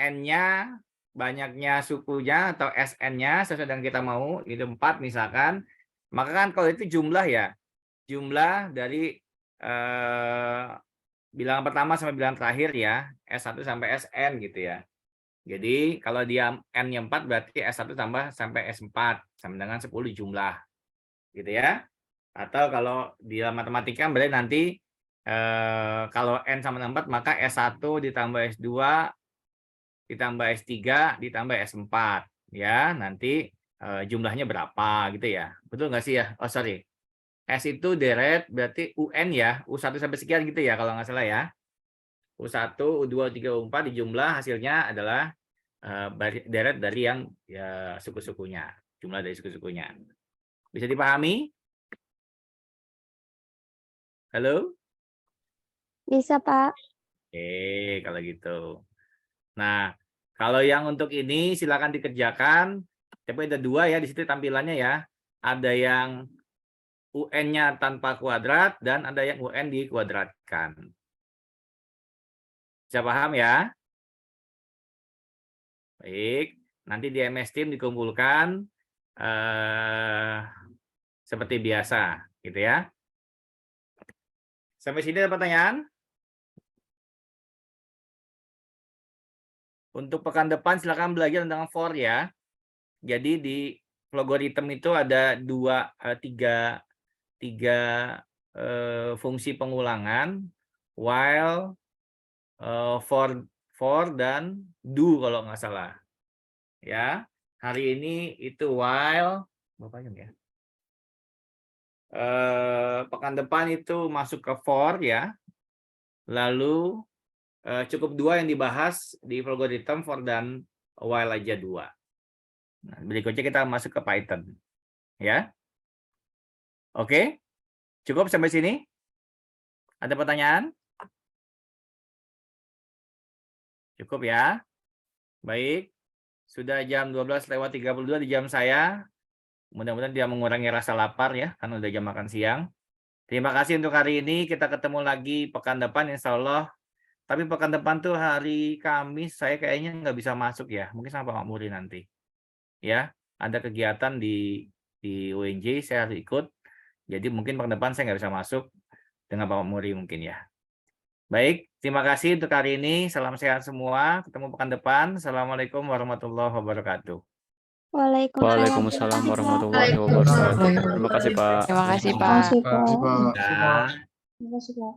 N-nya, banyaknya sukunya atau SN-nya sesuai dengan kita mau, itu 4 misalkan. Maka kan kalau itu jumlah ya. Jumlah dari bilangan pertama sampai bilangan terakhir ya, S1 sampai SN gitu ya. Jadi kalau dia N-nya 4 berarti S1 tambah sampai S4 sama dengan 10 jumlah. Gitu ya. Atau kalau di matematika berarti nanti kalau N sama 4 maka S1 ditambah S2 ditambah S3 ditambah S4 ya. Nanti jumlahnya berapa gitu ya. Betul nggak sih ya? Oh sorry. S itu deret berarti UN ya, U1 sampai sekian gitu ya kalau nggak salah ya. U1, U2, U3, U4 dijumlah hasilnya adalah deret dari yang ya, suku-sukunya. Jumlah dari suku-sukunya. Bisa dipahami? Halo? Bisa, Pak. Oke, kalau gitu. Nah, kalau yang untuk ini silakan dikerjakan. Tapi ada 2 ya di situ tampilannya ya. Ada yang UN-nya tanpa kuadrat dan ada yang UN dikuadratkan. Bisa paham ya? Baik, nanti di MS Team dikumpulkan seperti biasa, gitu ya. Sampai sini ada pertanyaan? Untuk pekan depan silakan belajar tentang for ya. Jadi di logaritm itu ada 3 fungsi pengulangan, while, for dan do kalau nggak salah. Ya, hari ini itu while, berapa jam ya? Pekan depan itu masuk ke for ya. Lalu cukup 2 yang dibahas di logaritm for dan while aja 2. Nah, berikutnya kita masuk ke Python. Ya. Oke, cukup sampai sini? Ada pertanyaan? Cukup ya? Baik, sudah jam 12:32 di jam saya. Mudah-mudahan tidak mengurangi rasa lapar ya, karena udah jam makan siang. Terima kasih untuk hari ini, kita ketemu lagi pekan depan insya Allah. Tapi pekan depan tuh hari Kamis, saya kayaknya nggak bisa masuk ya, mungkin sama Pak Muri nanti. Ya, ada kegiatan di UNJ, saya harus ikut. Jadi mungkin pekan depan saya nggak bisa masuk dengan Pak Muri mungkin ya. Baik, terima kasih untuk hari ini. Salam sehat semua. Ketemu pekan depan. Assalamualaikum warahmatullahi wabarakatuh. Waalaikumsalam warahmatullahi wabarakatuh. Terima kasih Pak. Terima kasih, Pak. Ya. Terima kasih, Pak.